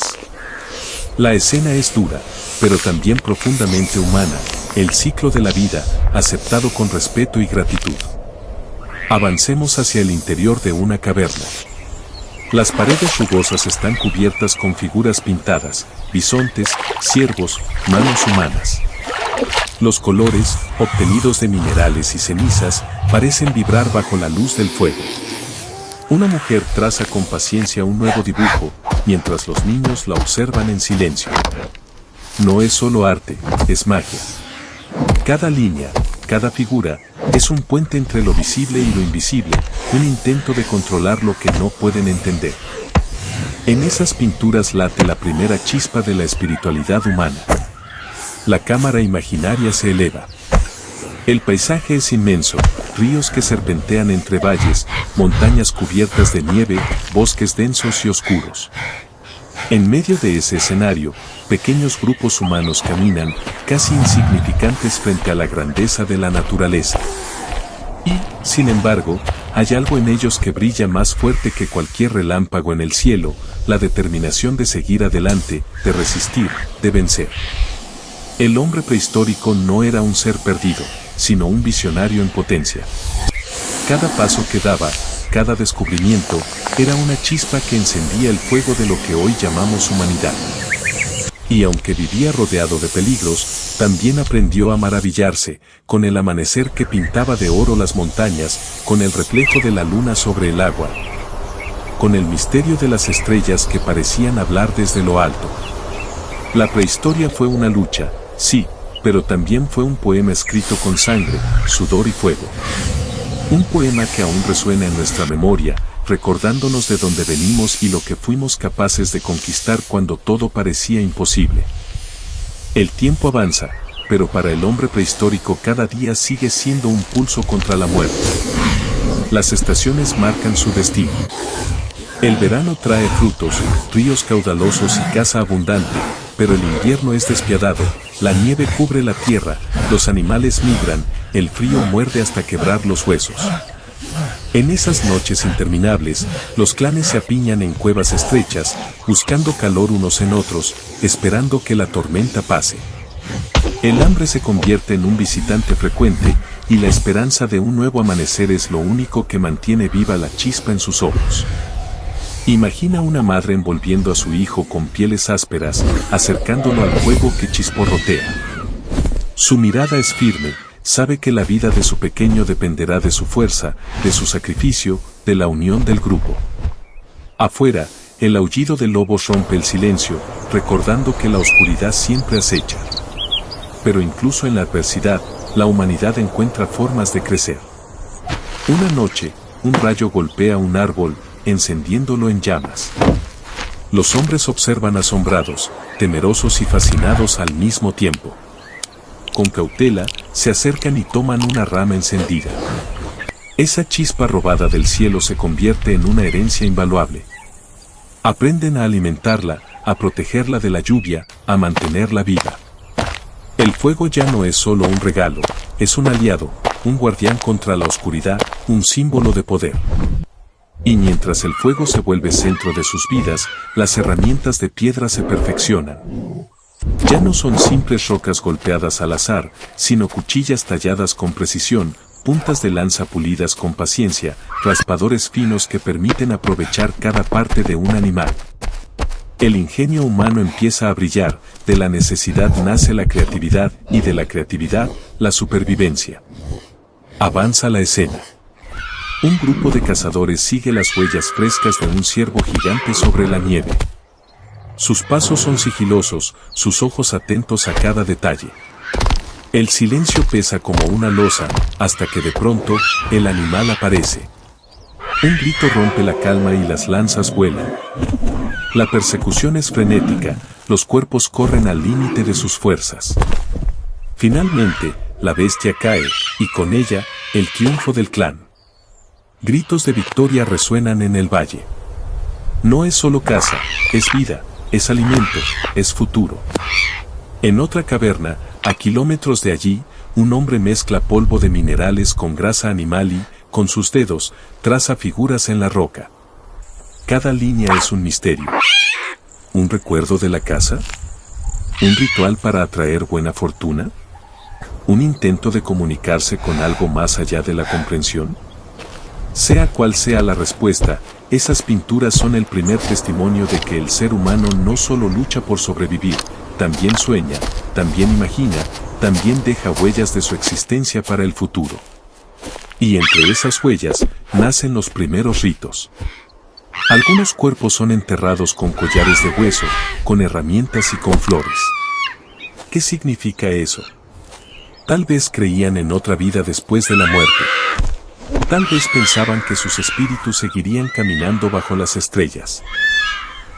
La escena es dura, pero también profundamente humana, el ciclo de la vida, aceptado con respeto y gratitud. Avancemos hacia el interior de una caverna. Las paredes rugosas están cubiertas con figuras pintadas, bisontes, ciervos, manos humanas. Los colores, obtenidos de minerales y cenizas, parecen vibrar bajo la luz del fuego. Una mujer traza con paciencia un nuevo dibujo, mientras los niños la observan en silencio. No es solo arte, es magia. Cada línea, cada figura, es un puente entre lo visible y lo invisible, un intento de controlar lo que no pueden entender. En esas pinturas late la primera chispa de la espiritualidad humana. La cámara imaginaria se eleva. El paisaje es inmenso, ríos que serpentean entre valles, montañas cubiertas de nieve, bosques densos y oscuros. En medio de ese escenario, pequeños grupos humanos caminan, casi insignificantes frente a la grandeza de la naturaleza. Y, sin embargo, hay algo en ellos que brilla más fuerte que cualquier relámpago en el cielo, la determinación de seguir adelante, de resistir, de vencer. El hombre prehistórico no era un ser perdido, sino un visionario en potencia. Cada paso que daba, cada descubrimiento, era una chispa que encendía el fuego de lo que hoy llamamos humanidad. Y aunque vivía rodeado de peligros, también aprendió a maravillarse, con el amanecer que pintaba de oro las montañas, con el reflejo de la luna sobre el agua, con el misterio de las estrellas que parecían hablar desde lo alto. La prehistoria fue una lucha, sí, pero también fue un poema escrito con sangre, sudor y fuego. Un poema que aún resuena en nuestra memoria, recordándonos de dónde venimos y lo que fuimos capaces de conquistar cuando todo parecía imposible. El tiempo avanza, pero para el hombre prehistórico cada día sigue siendo un pulso contra la muerte. Las estaciones marcan su destino. El verano trae frutos, ríos caudalosos y caza abundante, pero el invierno es despiadado, la nieve cubre la tierra, los animales migran, el frío muerde hasta quebrar los huesos. En esas noches interminables, los clanes se apiñan en cuevas estrechas, buscando calor unos en otros, esperando que la tormenta pase. El hambre se convierte en un visitante frecuente, y la esperanza de un nuevo amanecer es lo único que mantiene viva la chispa en sus ojos. Imagina una madre envolviendo a su hijo con pieles ásperas, acercándolo al fuego que chisporrotea. Su mirada es firme, sabe que la vida de su pequeño dependerá de su fuerza, de su sacrificio, de la unión del grupo. Afuera, el aullido de lobos rompe el silencio, recordando que la oscuridad siempre acecha. Pero incluso en la adversidad, la humanidad encuentra formas de crecer. Una noche, un rayo golpea un árbol, encendiéndolo en llamas. Los hombres observan asombrados, temerosos y fascinados al mismo tiempo. Con cautela, se acercan y toman una rama encendida. Esa chispa robada del cielo se convierte en una herencia invaluable. Aprenden a alimentarla, a protegerla de la lluvia, a mantenerla viva. El fuego ya no es solo un regalo, es un aliado, un guardián contra la oscuridad, un símbolo de poder. Y mientras el fuego se vuelve centro de sus vidas, las herramientas de piedra se perfeccionan. Ya no son simples rocas golpeadas al azar, sino cuchillas talladas con precisión, puntas de lanza pulidas con paciencia, raspadores finos que permiten aprovechar cada parte de un animal. El ingenio humano empieza a brillar, de la necesidad nace la creatividad y de la creatividad, la supervivencia. Avanza la escena. Un grupo de cazadores sigue las huellas frescas de un ciervo gigante sobre la nieve. Sus pasos son sigilosos, sus ojos atentos a cada detalle. El silencio pesa como una losa, hasta que de pronto, el animal aparece. Un grito rompe la calma y las lanzas vuelan. La persecución es frenética, los cuerpos corren al límite de sus fuerzas. Finalmente, la bestia cae, y con ella, el triunfo del clan. Gritos de victoria resuenan en el valle. No es solo caza, es vida, es alimento, es futuro. En otra caverna, a kilómetros de allí, un hombre mezcla polvo de minerales con grasa animal y, con sus dedos, traza figuras en la roca. Cada línea es un misterio. ¿Un recuerdo de la caza? ¿Un ritual para atraer buena fortuna? ¿Un intento de comunicarse con algo más allá de la comprensión? Sea cual sea la respuesta, esas pinturas son el primer testimonio de que el ser humano no solo lucha por sobrevivir, también sueña, también imagina, también deja huellas de su existencia para el futuro. Y entre esas huellas, nacen los primeros ritos. Algunos cuerpos son enterrados con collares de hueso, con herramientas y con flores. ¿Qué significa eso? Tal vez creían en otra vida después de la muerte. Tal vez pensaban que sus espíritus seguirían caminando bajo las estrellas.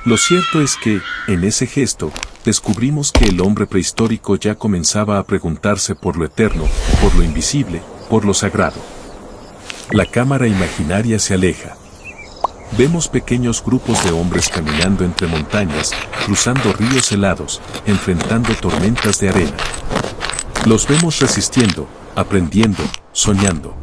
Lo cierto es que, en ese gesto, descubrimos que el hombre prehistórico ya comenzaba a preguntarse por lo eterno, por lo invisible, por lo sagrado. La cámara imaginaria se aleja. Vemos pequeños grupos de hombres caminando entre montañas, cruzando ríos helados, enfrentando tormentas de arena. Los vemos resistiendo, aprendiendo, soñando.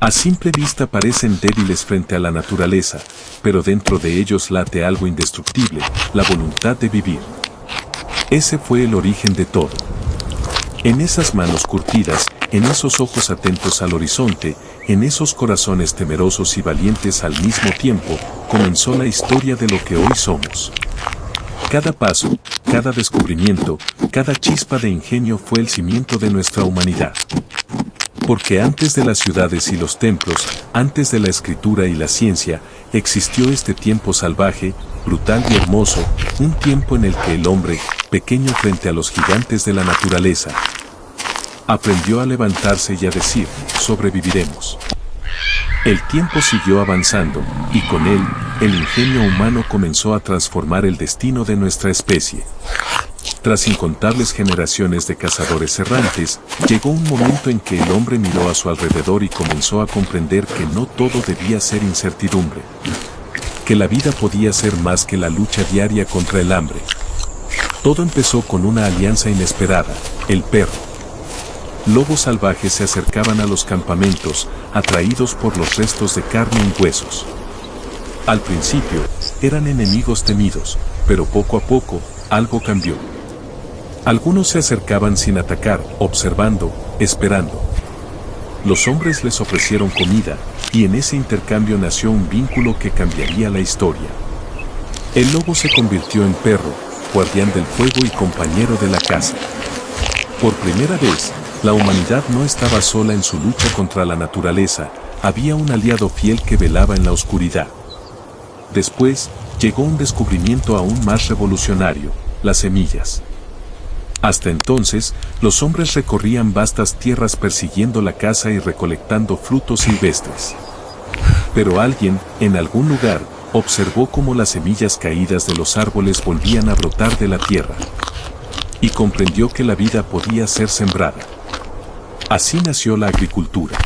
A simple vista parecen débiles frente a la naturaleza, pero dentro de ellos late algo indestructible, la voluntad de vivir. Ese fue el origen de todo. En esas manos curtidas, en esos ojos atentos al horizonte, en esos corazones temerosos y valientes al mismo tiempo, comenzó la historia de lo que hoy somos. Cada paso, cada descubrimiento, cada chispa de ingenio fue el cimiento de nuestra humanidad. Porque antes de las ciudades y los templos, antes de la escritura y la ciencia, existió este tiempo salvaje, brutal y hermoso, un tiempo en el que el hombre, pequeño frente a los gigantes de la naturaleza, aprendió a levantarse y a decir, sobreviviremos. El tiempo siguió avanzando, y con él, el ingenio humano comenzó a transformar el destino de nuestra especie. Tras incontables generaciones de cazadores errantes, llegó un momento en que el hombre miró a su alrededor y comenzó a comprender que no todo debía ser incertidumbre. Que la vida podía ser más que la lucha diaria contra el hambre. Todo empezó con una alianza inesperada, el perro. Lobos salvajes se acercaban a los campamentos, atraídos por los restos de carne y huesos. Al principio, eran enemigos temidos, pero poco a poco, algo cambió. Algunos se acercaban sin atacar, observando, esperando. Los hombres les ofrecieron comida, y en ese intercambio nació un vínculo que cambiaría la historia. El lobo se convirtió en perro, guardián del fuego y compañero de la caza. Por primera vez, la humanidad no estaba sola en su lucha contra la naturaleza, había un aliado fiel que velaba en la oscuridad. Después, llegó un descubrimiento aún más revolucionario, las semillas. Hasta entonces, los hombres recorrían vastas tierras persiguiendo la caza y recolectando frutos silvestres. Pero alguien, en algún lugar, observó cómo las semillas caídas de los árboles volvían a brotar de la tierra. Y comprendió que la vida podía ser sembrada. Así nació la agricultura.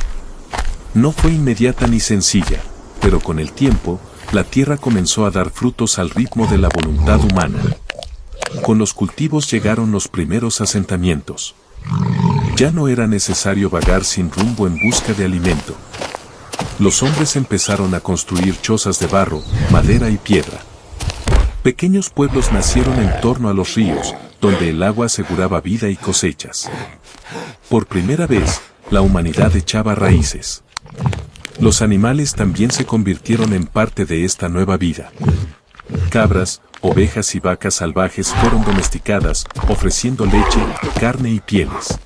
No fue inmediata ni sencilla, pero con el tiempo, la tierra comenzó a dar frutos al ritmo de la voluntad humana. Con los cultivos llegaron los primeros asentamientos. Ya no era necesario vagar sin rumbo en busca de alimento. Los hombres empezaron a construir chozas de barro, madera y piedra. Pequeños pueblos nacieron en torno a los ríos, donde el agua aseguraba vida y cosechas. Por primera vez, la humanidad echaba raíces. Los animales también se convirtieron en parte de esta nueva vida. Cabras, ovejas y vacas salvajes fueron domesticadas, ofreciendo leche, carne y pieles.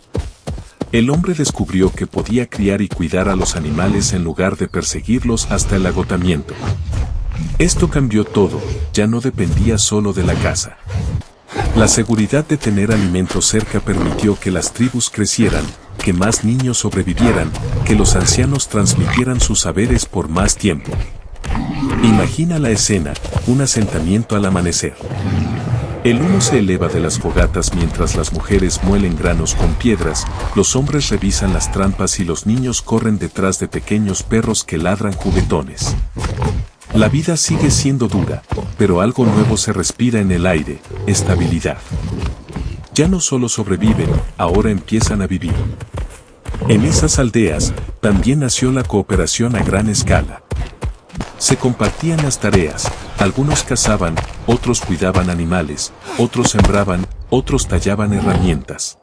El hombre descubrió que podía criar y cuidar a los animales en lugar de perseguirlos hasta el agotamiento. Esto cambió todo, ya no dependía solo de la caza. La seguridad de tener alimentos cerca permitió que las tribus crecieran, que más niños sobrevivieran, que los ancianos transmitieran sus saberes por más tiempo. Imagina la escena, un asentamiento al amanecer. El humo se eleva de las fogatas mientras las mujeres muelen granos con piedras, los hombres revisan las trampas y los niños corren detrás de pequeños perros que ladran juguetones. La vida sigue siendo dura, pero algo nuevo se respira en el aire, estabilidad. Ya no solo sobreviven, ahora empiezan a vivir. En esas aldeas, también nació la cooperación a gran escala. Se compartían las tareas, algunos cazaban, otros cuidaban animales, otros sembraban, otros tallaban herramientas.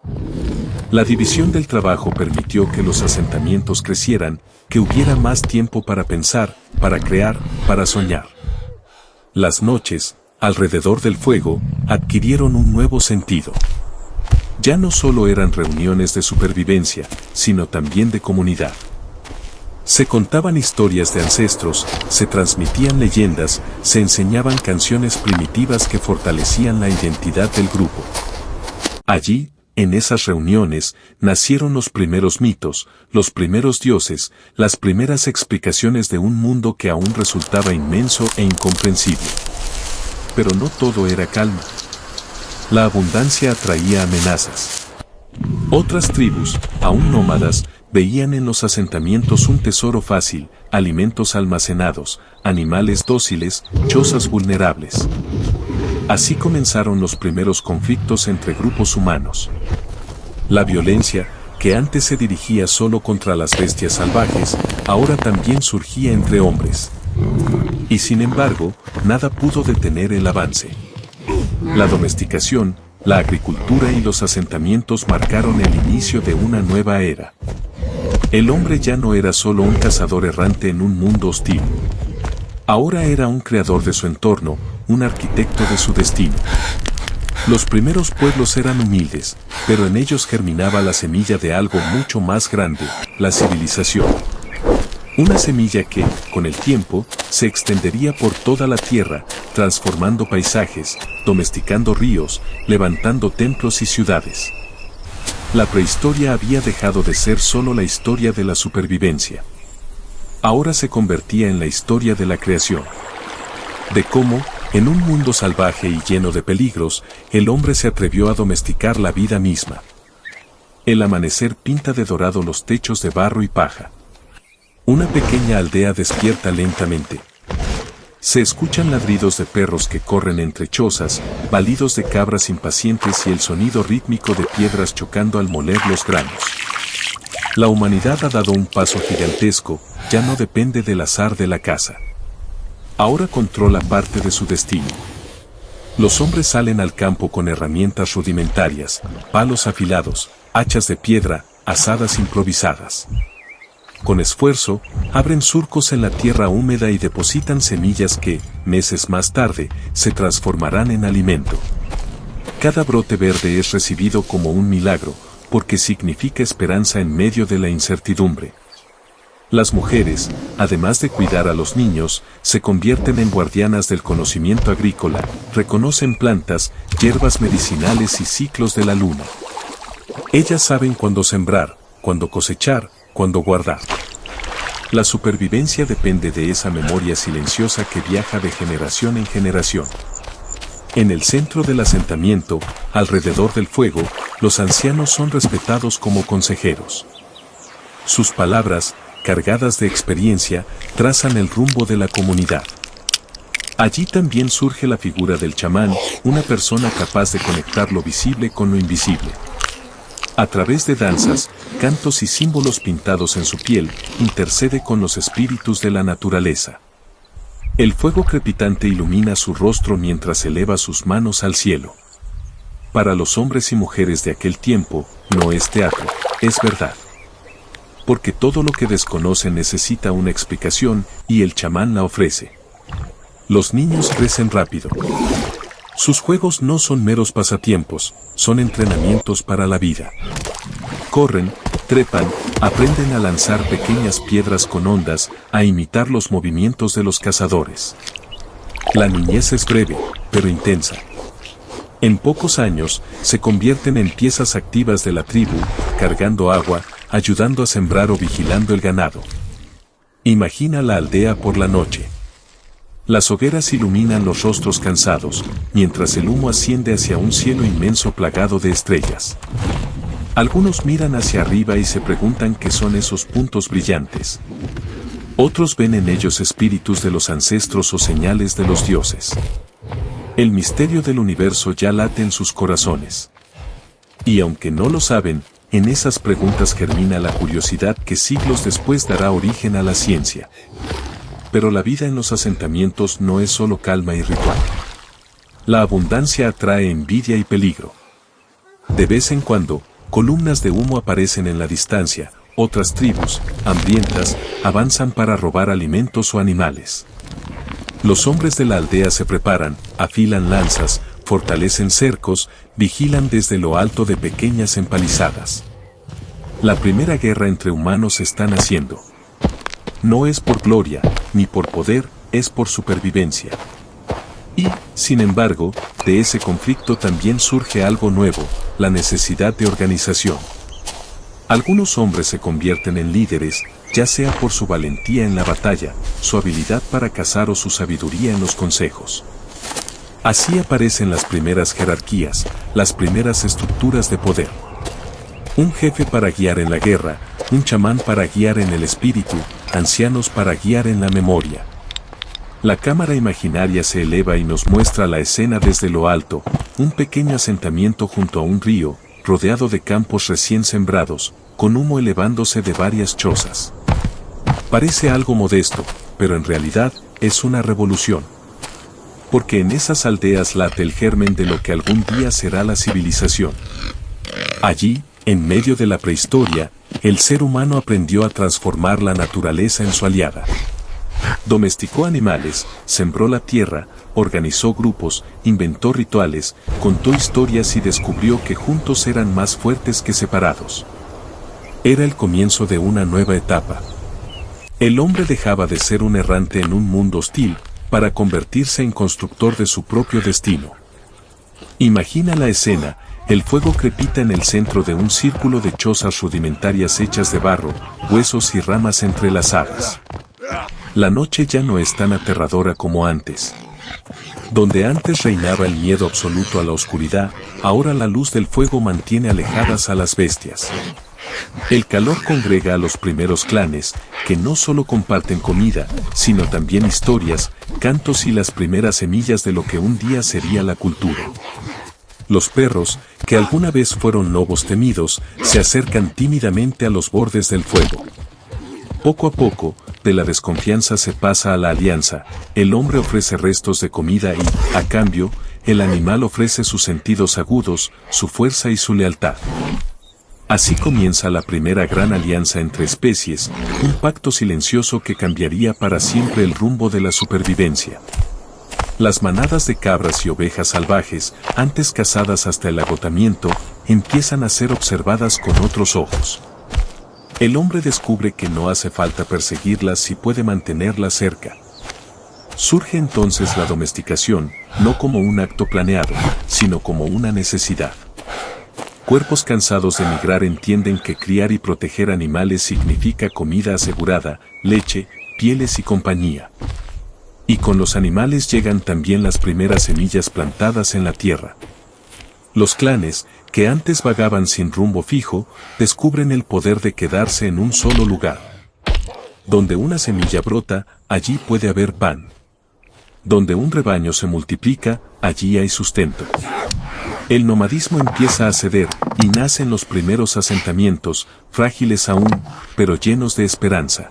La división del trabajo permitió que los asentamientos crecieran, que hubiera más tiempo para pensar, para crear, para soñar. Las noches, alrededor del fuego, adquirieron un nuevo sentido. Ya no solo eran reuniones de supervivencia, sino también de comunidad. Se contaban historias de ancestros, se transmitían leyendas, se enseñaban canciones primitivas que fortalecían la identidad del grupo. Allí, en esas reuniones, nacieron los primeros mitos, los primeros dioses, las primeras explicaciones de un mundo que aún resultaba inmenso e incomprensible. Pero no todo era calma. La abundancia atraía amenazas. Otras tribus, aún nómadas, veían en los asentamientos un tesoro fácil, alimentos almacenados, animales dóciles, chozas vulnerables. Así comenzaron los primeros conflictos entre grupos humanos. La violencia, que antes se dirigía solo contra las bestias salvajes, ahora también surgía entre hombres. Y sin embargo, nada pudo detener el avance. La domesticación, la agricultura y los asentamientos marcaron el inicio de una nueva era. El hombre ya no era solo un cazador errante en un mundo hostil. Ahora era un creador de su entorno, un arquitecto de su destino. Los primeros pueblos eran humildes, pero en ellos germinaba la semilla de algo mucho más grande, la civilización. Una semilla que, con el tiempo, se extendería por toda la tierra, transformando paisajes, domesticando ríos, levantando templos y ciudades. La prehistoria había dejado de ser solo la historia de la supervivencia. Ahora se convertía en la historia de la creación. De cómo, en un mundo salvaje y lleno de peligros, el hombre se atrevió a domesticar la vida misma. El amanecer pinta de dorado los techos de barro y paja. Una pequeña aldea despierta lentamente. Se escuchan ladridos de perros que corren entre chozas, balidos de cabras impacientes y el sonido rítmico de piedras chocando al moler los granos. La humanidad ha dado un paso gigantesco, ya no depende del azar de la caza. Ahora controla parte de su destino. Los hombres salen al campo con herramientas rudimentarias, palos afilados, hachas de piedra, azadas improvisadas. Con esfuerzo, abren surcos en la tierra húmeda y depositan semillas que, meses más tarde, se transformarán en alimento. Cada brote verde es recibido como un milagro, porque significa esperanza en medio de la incertidumbre. Las mujeres, además de cuidar a los niños, se convierten en guardianas del conocimiento agrícola, reconocen plantas, hierbas medicinales y ciclos de la luna. Ellas saben cuándo sembrar, cuándo cosechar, cuándo guardar. La supervivencia depende de esa memoria silenciosa que viaja de generación en generación. En el centro del asentamiento, alrededor del fuego, los ancianos son respetados como consejeros. Sus palabras, cargadas de experiencia, trazan el rumbo de la comunidad. Allí también surge la figura del chamán, una persona capaz de conectar lo visible con lo invisible. A través de danzas, cantos y símbolos pintados en su piel, intercede con los espíritus de la naturaleza. El fuego crepitante ilumina su rostro mientras eleva sus manos al cielo. Para los hombres y mujeres de aquel tiempo, no es teatro, es verdad. Porque todo lo que desconocen necesita una explicación, y el chamán la ofrece. Los niños crecen rápido. Sus juegos no son meros pasatiempos, son entrenamientos para la vida. Corren, trepan, aprenden a lanzar pequeñas piedras con ondas, a imitar los movimientos de los cazadores. La niñez es breve, pero intensa. En pocos años, se convierten en piezas activas de la tribu, cargando agua, ayudando a sembrar o vigilando el ganado. Imagina la aldea por la noche. Las hogueras iluminan los rostros cansados, mientras el humo asciende hacia un cielo inmenso plagado de estrellas. Algunos miran hacia arriba y se preguntan qué son esos puntos brillantes. Otros ven en ellos espíritus de los ancestros o señales de los dioses. El misterio del universo ya late en sus corazones. Y aunque no lo saben, en esas preguntas germina la curiosidad que siglos después dará origen a la ciencia. Pero la vida en los asentamientos no es solo calma y ritual. La abundancia atrae envidia y peligro. De vez en cuando, columnas de humo aparecen en la distancia, otras tribus, hambrientas, avanzan para robar alimentos o animales. Los hombres de la aldea se preparan, afilan lanzas, fortalecen cercos, vigilan desde lo alto de pequeñas empalizadas. La primera guerra entre humanos está naciendo. No es por gloria, ni por poder, es por supervivencia. Y, sin embargo, de ese conflicto también surge algo nuevo, la necesidad de organización. Algunos hombres se convierten en líderes, ya sea por su valentía en la batalla, su habilidad para cazar o su sabiduría en los consejos. Así aparecen las primeras jerarquías, las primeras estructuras de poder. Un jefe para guiar en la guerra, un chamán para guiar en el espíritu, ancianos para guiar en la memoria. La cámara imaginaria se eleva y nos muestra la escena desde lo alto, un pequeño asentamiento junto a un río, rodeado de campos recién sembrados, con humo elevándose de varias chozas. Parece algo modesto, pero en realidad es una revolución. Porque en esas aldeas late el germen de lo que algún día será la civilización. Allí, en medio de la prehistoria, el ser humano aprendió a transformar la naturaleza en su aliada. Domesticó animales, sembró la tierra, organizó grupos, inventó rituales, contó historias y descubrió que juntos eran más fuertes que separados. Era el comienzo de una nueva etapa. El hombre dejaba de ser un errante en un mundo hostil, para convertirse en constructor de su propio destino. Imagina la escena, el fuego crepita en el centro de un círculo de chozas rudimentarias hechas de barro, huesos y ramas entrelazadas. La noche ya no es tan aterradora como antes. Donde antes reinaba el miedo absoluto a la oscuridad, ahora la luz del fuego mantiene alejadas a las bestias. El calor congrega a los primeros clanes, que no solo comparten comida, sino también historias, cantos y las primeras semillas de lo que un día sería la cultura. Los perros, que alguna vez fueron lobos temidos, se acercan tímidamente a los bordes del fuego. Poco a poco, de la desconfianza se pasa a la alianza, el hombre ofrece restos de comida y, a cambio, el animal ofrece sus sentidos agudos, su fuerza y su lealtad. Así comienza la primera gran alianza entre especies, un pacto silencioso que cambiaría para siempre el rumbo de la supervivencia. Las manadas de cabras y ovejas salvajes, antes cazadas hasta el agotamiento, empiezan a ser observadas con otros ojos. El hombre descubre que no hace falta perseguirlas si puede mantenerlas cerca. Surge entonces la domesticación, no como un acto planeado, sino como una necesidad. Cuerpos cansados de migrar entienden que criar y proteger animales significa comida asegurada, leche, pieles y compañía. Y con los animales llegan también las primeras semillas plantadas en la tierra. Los clanes, que antes vagaban sin rumbo fijo, descubren el poder de quedarse en un solo lugar. Donde una semilla brota, allí puede haber pan. Donde un rebaño se multiplica, allí hay sustento. El nomadismo empieza a ceder, y nacen los primeros asentamientos, frágiles aún, pero llenos de esperanza.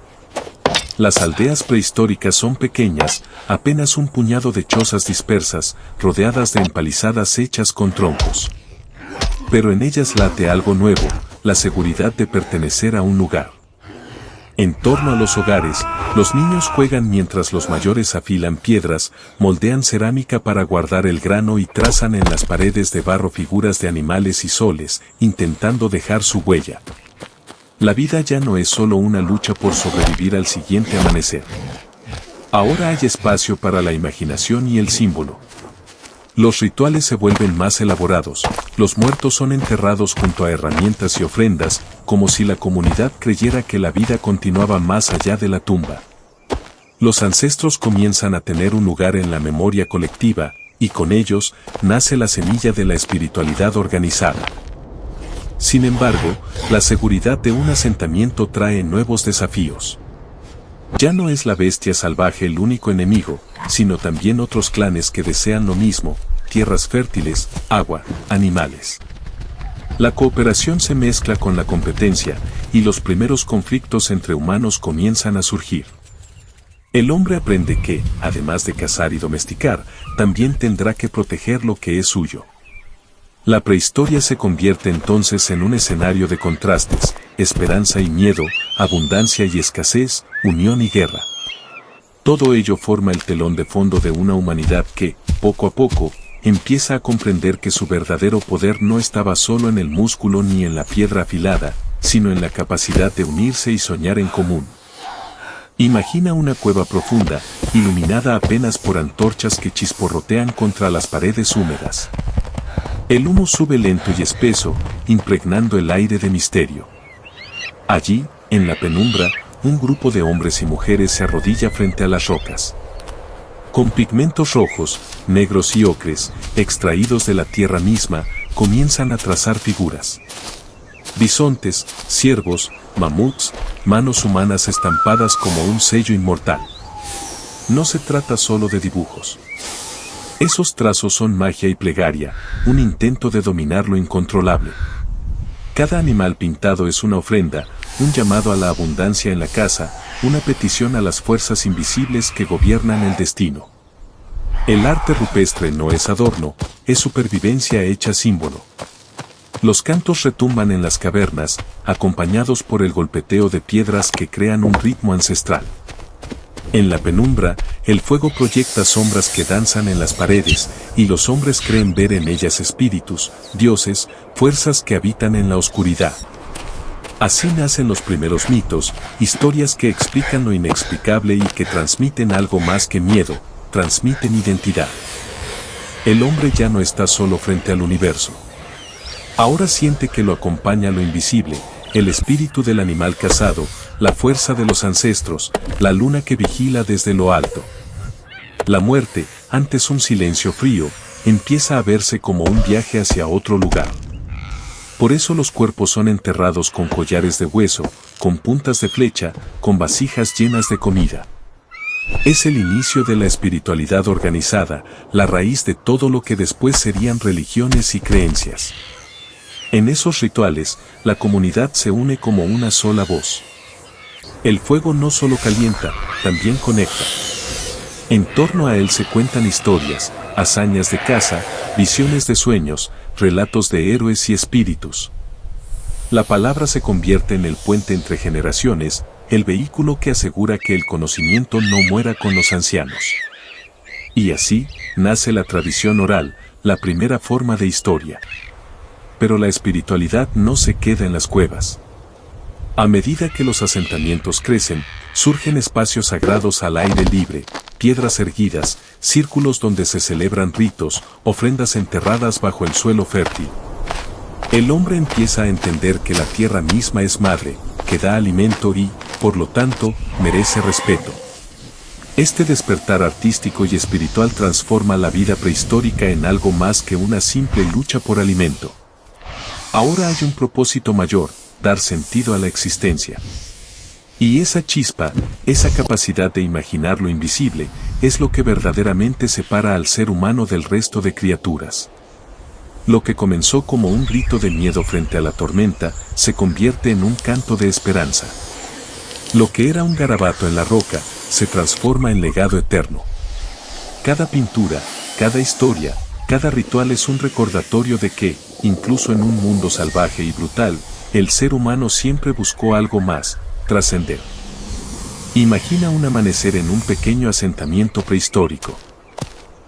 Las aldeas prehistóricas son pequeñas, apenas un puñado de chozas dispersas, rodeadas de empalizadas hechas con troncos. Pero en ellas late algo nuevo, la seguridad de pertenecer a un lugar. En torno a los hogares, los niños juegan mientras los mayores afilan piedras, moldean cerámica para guardar el grano y trazan en las paredes de barro figuras de animales y soles, intentando dejar su huella. La vida ya no es solo una lucha por sobrevivir al siguiente amanecer. Ahora hay espacio para la imaginación y el símbolo. Los rituales se vuelven más elaborados, los muertos son enterrados junto a herramientas y ofrendas, como si la comunidad creyera que la vida continuaba más allá de la tumba. Los ancestros comienzan a tener un lugar en la memoria colectiva, y con ellos nace la semilla de la espiritualidad organizada. Sin embargo, la seguridad de un asentamiento trae nuevos desafíos. Ya no es la bestia salvaje el único enemigo, sino también otros clanes que desean lo mismo, tierras fértiles, agua, animales. La cooperación se mezcla con la competencia, y los primeros conflictos entre humanos comienzan a surgir. El hombre aprende que, además de cazar y domesticar, también tendrá que proteger lo que es suyo. La prehistoria se convierte entonces en un escenario de contrastes, esperanza y miedo, abundancia y escasez, unión y guerra. Todo ello forma el telón de fondo de una humanidad que, poco a poco, empieza a comprender que su verdadero poder no estaba solo en el músculo ni en la piedra afilada, sino en la capacidad de unirse y soñar en común. Imagina una cueva profunda, iluminada apenas por antorchas que chisporrotean contra las paredes húmedas. El humo sube lento y espeso, impregnando el aire de misterio. Allí, en la penumbra, un grupo de hombres y mujeres se arrodilla frente a las rocas. Con pigmentos rojos, negros y ocres, extraídos de la tierra misma, comienzan a trazar figuras. Bisontes, ciervos, mamuts, manos humanas estampadas como un sello inmortal. No se trata solo de dibujos. Esos trazos son magia y plegaria, un intento de dominar lo incontrolable. Cada animal pintado es una ofrenda, un llamado a la abundancia en la casa, una petición a las fuerzas invisibles que gobiernan el destino. El arte rupestre no es adorno, es supervivencia hecha símbolo. Los cantos retumban en las cavernas, acompañados por el golpeteo de piedras que crean un ritmo ancestral. En la penumbra, el fuego proyecta sombras que danzan en las paredes, y los hombres creen ver en ellas espíritus, dioses, fuerzas que habitan en la oscuridad. Así nacen los primeros mitos, historias que explican lo inexplicable y que transmiten algo más que miedo, transmiten identidad. El hombre ya no está solo frente al universo. Ahora siente que lo acompaña lo invisible, el espíritu del animal cazado, la fuerza de los ancestros, la luna que vigila desde lo alto. La muerte, antes un silencio frío, empieza a verse como un viaje hacia otro lugar. Por eso los cuerpos son enterrados con collares de hueso, con puntas de flecha, con vasijas llenas de comida. Es el inicio de la espiritualidad organizada, la raíz de todo lo que después serían religiones y creencias. En esos rituales, la comunidad se une como una sola voz. El fuego no solo calienta, también conecta. En torno a él se cuentan historias, hazañas de caza, visiones de sueños, relatos de héroes y espíritus. La palabra se convierte en el puente entre generaciones, el vehículo que asegura que el conocimiento no muera con los ancianos. Y así, nace la tradición oral, la primera forma de historia. Pero la espiritualidad no se queda en las cuevas. A medida que los asentamientos crecen, surgen espacios sagrados al aire libre, piedras erguidas, círculos donde se celebran ritos, ofrendas enterradas bajo el suelo fértil. El hombre empieza a entender que la tierra misma es madre, que da alimento y, por lo tanto, merece respeto. Este despertar artístico y espiritual transforma la vida prehistórica en algo más que una simple lucha por alimento. Ahora hay un propósito mayor, dar sentido a la existencia. Y esa chispa, esa capacidad de imaginar lo invisible, es lo que verdaderamente separa al ser humano del resto de criaturas. Lo que comenzó como un grito de miedo frente a la tormenta, se convierte en un canto de esperanza. Lo que era un garabato en la roca, se transforma en legado eterno. Cada pintura, cada historia, cada ritual es un recordatorio de que, incluso en un mundo salvaje y brutal, el ser humano siempre buscó algo más, trascender. Imagina un amanecer en un pequeño asentamiento prehistórico.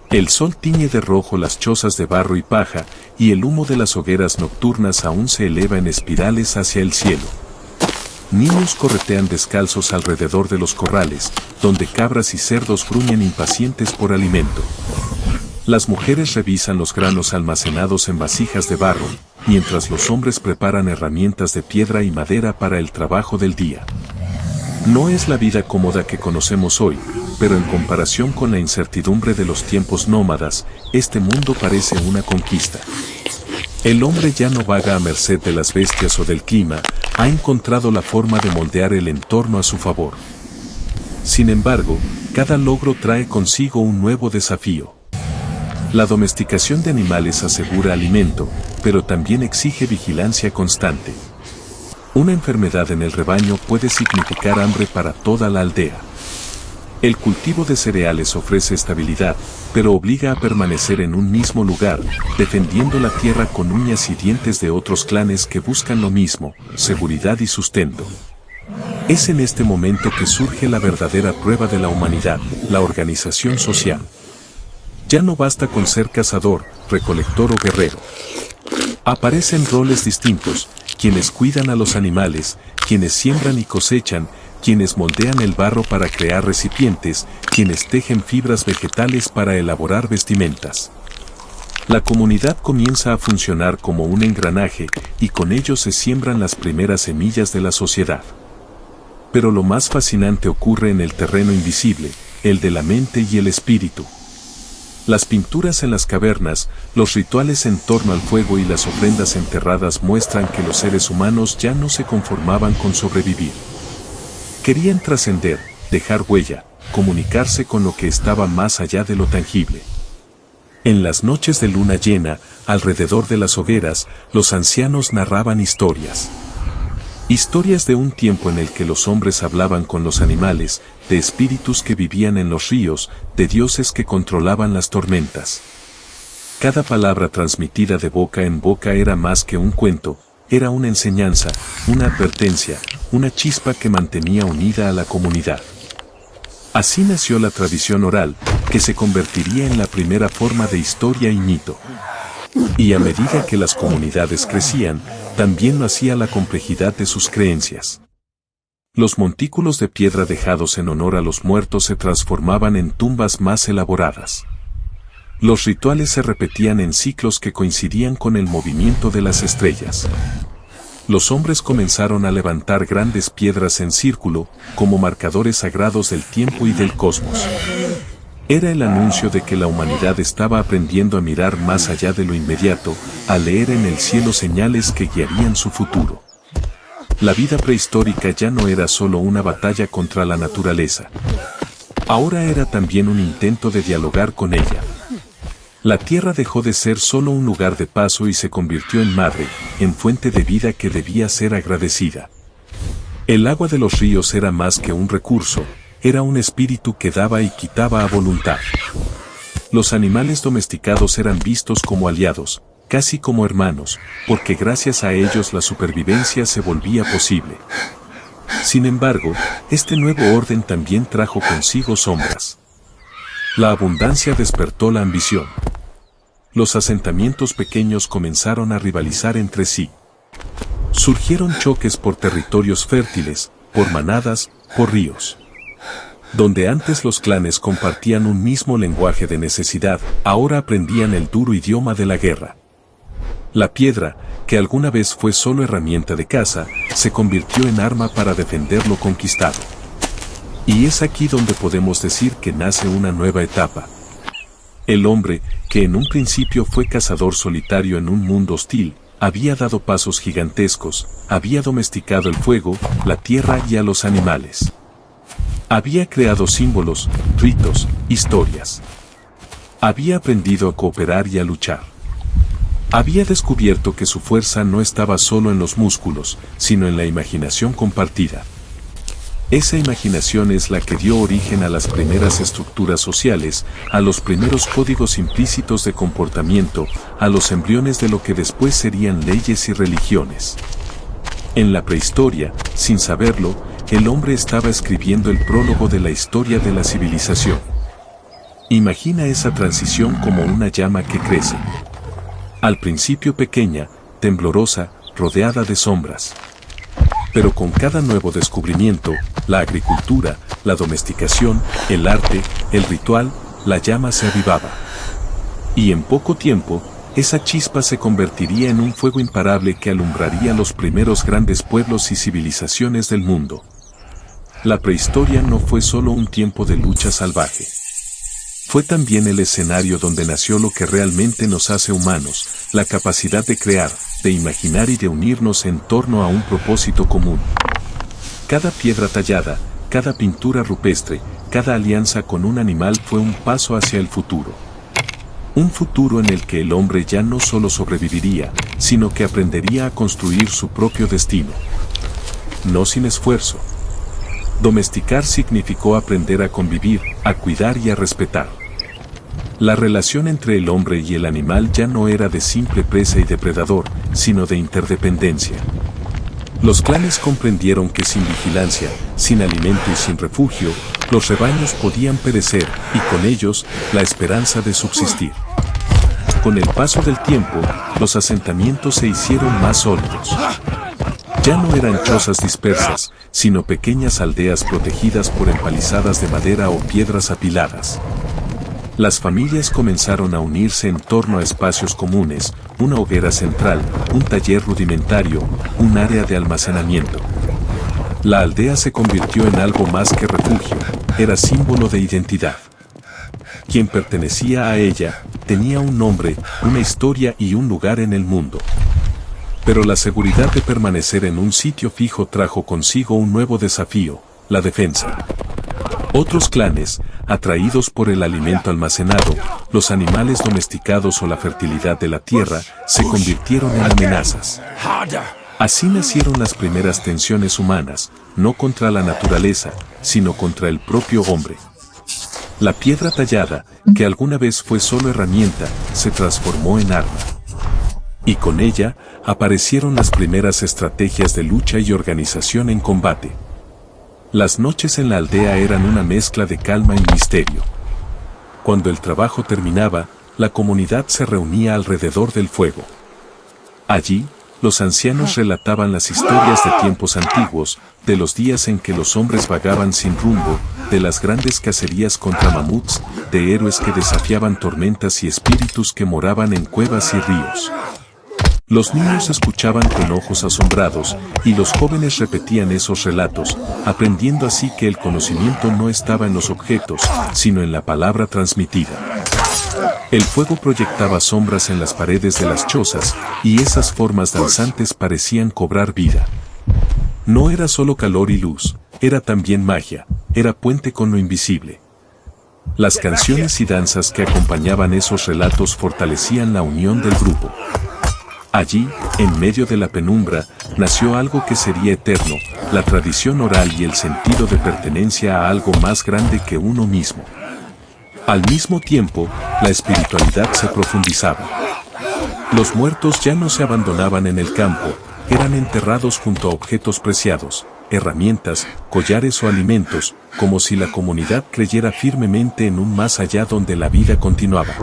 El sol tiñe de rojo las chozas de barro y paja, y el humo de las hogueras nocturnas aún se eleva en espirales hacia el cielo. Niños corretean descalzos alrededor de los corrales, donde cabras y cerdos gruñen impacientes por alimento. Las mujeres revisan los granos almacenados en vasijas de barro, mientras los hombres preparan herramientas de piedra y madera para el trabajo del día. No es la vida cómoda que conocemos hoy, pero en comparación con la incertidumbre de los tiempos nómadas, este mundo parece una conquista. El hombre ya no vaga a merced de las bestias o del clima, ha encontrado la forma de moldear el entorno a su favor. Sin embargo, cada logro trae consigo un nuevo desafío. La domesticación de animales asegura alimento, pero también exige vigilancia constante. Una enfermedad en el rebaño puede significar hambre para toda la aldea. El cultivo de cereales ofrece estabilidad, pero obliga a permanecer en un mismo lugar, defendiendo la tierra con uñas y dientes de otros clanes que buscan lo mismo, seguridad y sustento. Es en este momento que surge la verdadera prueba de la humanidad, la organización social. Ya no basta con ser cazador, recolector o guerrero. Aparecen roles distintos, quienes cuidan a los animales, quienes siembran y cosechan, quienes moldean el barro para crear recipientes, quienes tejen fibras vegetales para elaborar vestimentas. La comunidad comienza a funcionar como un engranaje y con ello se siembran las primeras semillas de la sociedad. Pero lo más fascinante ocurre en el terreno invisible, el de la mente y el espíritu. Las pinturas en las cavernas, los rituales en torno al fuego y las ofrendas enterradas muestran que los seres humanos ya no se conformaban con sobrevivir. Querían trascender, dejar huella, comunicarse con lo que estaba más allá de lo tangible. En las noches de luna llena, alrededor de las hogueras, los ancianos narraban historias. Historias de un tiempo en el que los hombres hablaban con los animales, de espíritus que vivían en los ríos, de dioses que controlaban las tormentas. Cada palabra transmitida de boca en boca era más que un cuento, era una enseñanza, una advertencia, una chispa que mantenía unida a la comunidad. Así nació la tradición oral, que se convertiría en la primera forma de historia y mito. Y a medida que las comunidades crecían, también lo hacía la complejidad de sus creencias. Los montículos de piedra dejados en honor a los muertos se transformaban en tumbas más elaboradas. Los rituales se repetían en ciclos que coincidían con el movimiento de las estrellas. Los hombres comenzaron a levantar grandes piedras en círculo, como marcadores sagrados del tiempo y del cosmos. Era el anuncio de que la humanidad estaba aprendiendo a mirar más allá de lo inmediato, a leer en el cielo señales que guiarían su futuro. La vida prehistórica ya no era solo una batalla contra la naturaleza. Ahora era también un intento de dialogar con ella. La tierra dejó de ser solo un lugar de paso y se convirtió en madre, en fuente de vida que debía ser agradecida. El agua de los ríos era más que un recurso, era un espíritu que daba y quitaba a voluntad. Los animales domesticados eran vistos como aliados, casi como hermanos, porque gracias a ellos la supervivencia se volvía posible. Sin embargo, este nuevo orden también trajo consigo sombras. La abundancia despertó la ambición. Los asentamientos pequeños comenzaron a rivalizar entre sí. Surgieron choques por territorios fértiles, por manadas, por ríos. Donde antes los clanes compartían un mismo lenguaje de necesidad, ahora aprendían el duro idioma de la guerra. La piedra, que alguna vez fue solo herramienta de caza, se convirtió en arma para defender lo conquistado. Y es aquí donde podemos decir que nace una nueva etapa. El hombre, que en un principio fue cazador solitario en un mundo hostil, había dado pasos gigantescos, había domesticado el fuego, la tierra y a los animales. Había creado símbolos, ritos, historias. Había aprendido a cooperar y a luchar. Había descubierto que su fuerza no estaba solo en los músculos, sino en la imaginación compartida. Esa imaginación es la que dio origen a las primeras estructuras sociales, a los primeros códigos implícitos de comportamiento, a los embriones de lo que después serían leyes y religiones. En la prehistoria, sin saberlo, el hombre estaba escribiendo el prólogo de la historia de la civilización. Imagina esa transición como una llama que crece. Al principio pequeña, temblorosa, rodeada de sombras. Pero con cada nuevo descubrimiento, la agricultura, la domesticación, el arte, el ritual, la llama se avivaba. Y en poco tiempo, esa chispa se convertiría en un fuego imparable que alumbraría los primeros grandes pueblos y civilizaciones del mundo. La prehistoria no fue solo un tiempo de lucha salvaje. Fue también el escenario donde nació lo que realmente nos hace humanos, la capacidad de crear, de imaginar y de unirnos en torno a un propósito común. Cada piedra tallada, cada pintura rupestre, cada alianza con un animal fue un paso hacia el futuro. Un futuro en el que el hombre ya no solo sobreviviría, sino que aprendería a construir su propio destino. No sin esfuerzo. Domesticar significó aprender a convivir, a cuidar y a respetar. La relación entre el hombre y el animal ya no era de simple presa y depredador, sino de interdependencia. Los clanes comprendieron que sin vigilancia, sin alimento y sin refugio, los rebaños podían perecer y con ellos la esperanza de subsistir. Con el paso del tiempo, los asentamientos se hicieron más sólidos. Ya no eran chozas dispersas, sino pequeñas aldeas protegidas por empalizadas de madera o piedras apiladas. Las familias comenzaron a unirse en torno a espacios comunes, una hoguera central, un taller rudimentario, un área de almacenamiento. La aldea se convirtió en algo más que refugio, era símbolo de identidad. Quien pertenecía a ella, tenía un nombre, una historia y un lugar en el mundo. Pero la seguridad de permanecer en un sitio fijo trajo consigo un nuevo desafío, la defensa. Otros clanes, atraídos por el alimento almacenado, los animales domesticados o la fertilidad de la tierra, se convirtieron en amenazas. Así nacieron las primeras tensiones humanas, no contra la naturaleza, sino contra el propio hombre. La piedra tallada, que alguna vez fue solo herramienta, se transformó en arma. Y con ella, aparecieron las primeras estrategias de lucha y organización en combate. Las noches en la aldea eran una mezcla de calma y misterio. Cuando el trabajo terminaba, la comunidad se reunía alrededor del fuego. Allí, los ancianos relataban las historias de tiempos antiguos, de los días en que los hombres vagaban sin rumbo, de las grandes cacerías contra mamuts, de héroes que desafiaban tormentas y espíritus que moraban en cuevas y ríos. Los niños escuchaban con ojos asombrados, y los jóvenes repetían esos relatos, aprendiendo así que el conocimiento no estaba en los objetos, sino en la palabra transmitida. El fuego proyectaba sombras en las paredes de las chozas, y esas formas danzantes parecían cobrar vida. No era solo calor y luz, era también magia, era puente con lo invisible. Las canciones y danzas que acompañaban esos relatos fortalecían la unión del grupo. Allí, en medio de la penumbra, nació algo que sería eterno, la tradición oral y el sentido de pertenencia a algo más grande que uno mismo. Al mismo tiempo, la espiritualidad se profundizaba. Los muertos ya no se abandonaban en el campo, eran enterrados junto a objetos preciados, herramientas, collares o alimentos, como si la comunidad creyera firmemente en un más allá donde la vida continuaba.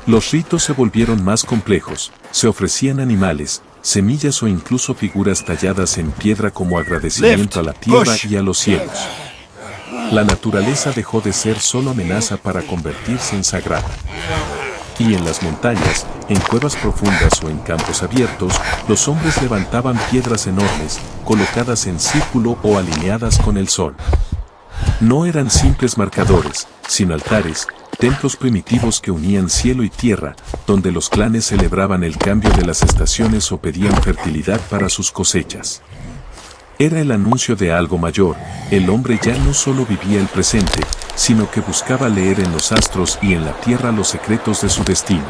Los ritos se volvieron más complejos, se ofrecían animales, semillas o incluso figuras talladas en piedra como agradecimiento a la tierra y a los cielos. La naturaleza dejó de ser solo amenaza para convertirse en sagrada. Y en las montañas, en cuevas profundas o en campos abiertos, los hombres levantaban piedras enormes, colocadas en círculo o alineadas con el sol. No eran simples marcadores, sino altares, templos primitivos que unían cielo y tierra, donde los clanes celebraban el cambio de las estaciones o pedían fertilidad para sus cosechas. Era el anuncio de algo mayor, el hombre ya no solo vivía el presente, sino que buscaba leer en los astros y en la tierra los secretos de su destino.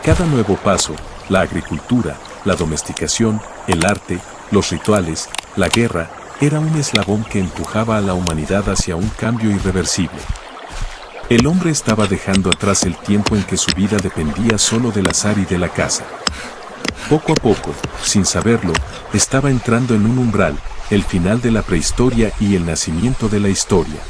Cada nuevo paso, la agricultura, la domesticación, el arte, los rituales, la guerra, era un eslabón que empujaba a la humanidad hacia un cambio irreversible. El hombre estaba dejando atrás el tiempo en que su vida dependía solo del azar y de la caza. Poco a poco, sin saberlo, estaba entrando en un umbral, el final de la prehistoria y el nacimiento de la historia.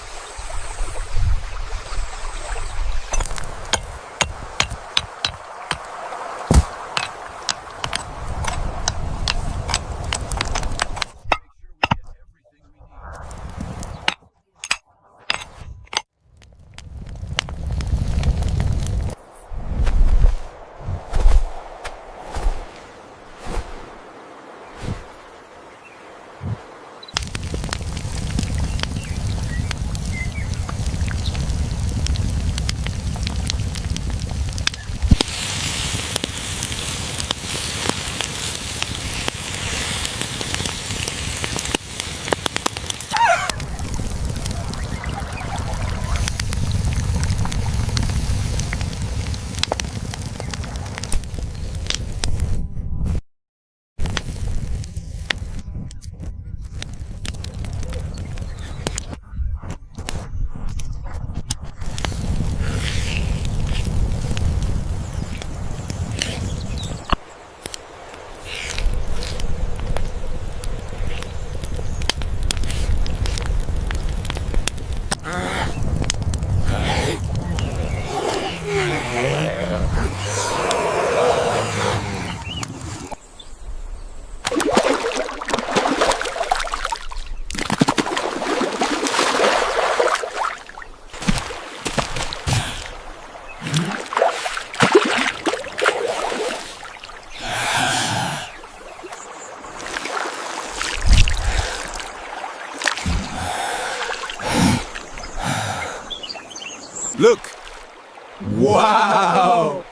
Look! Wow!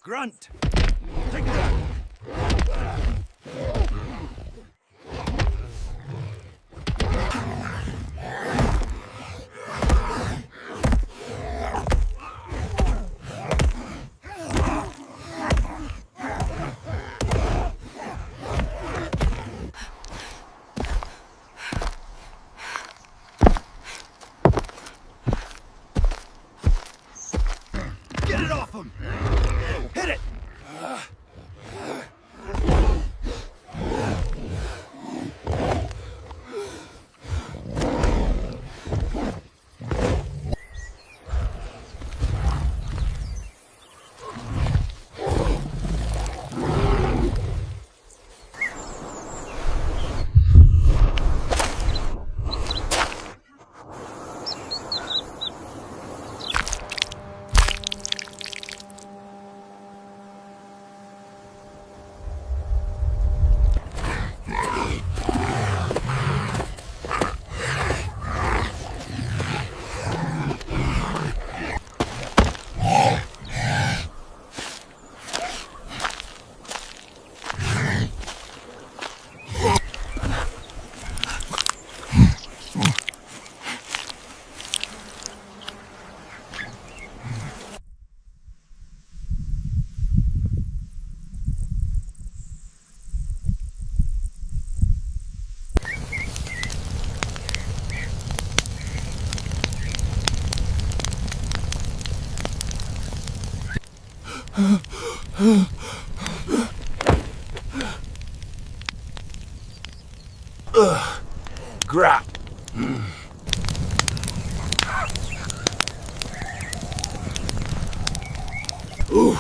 grunt. Take that. Get it off him! Hit it! Grab. Ooh.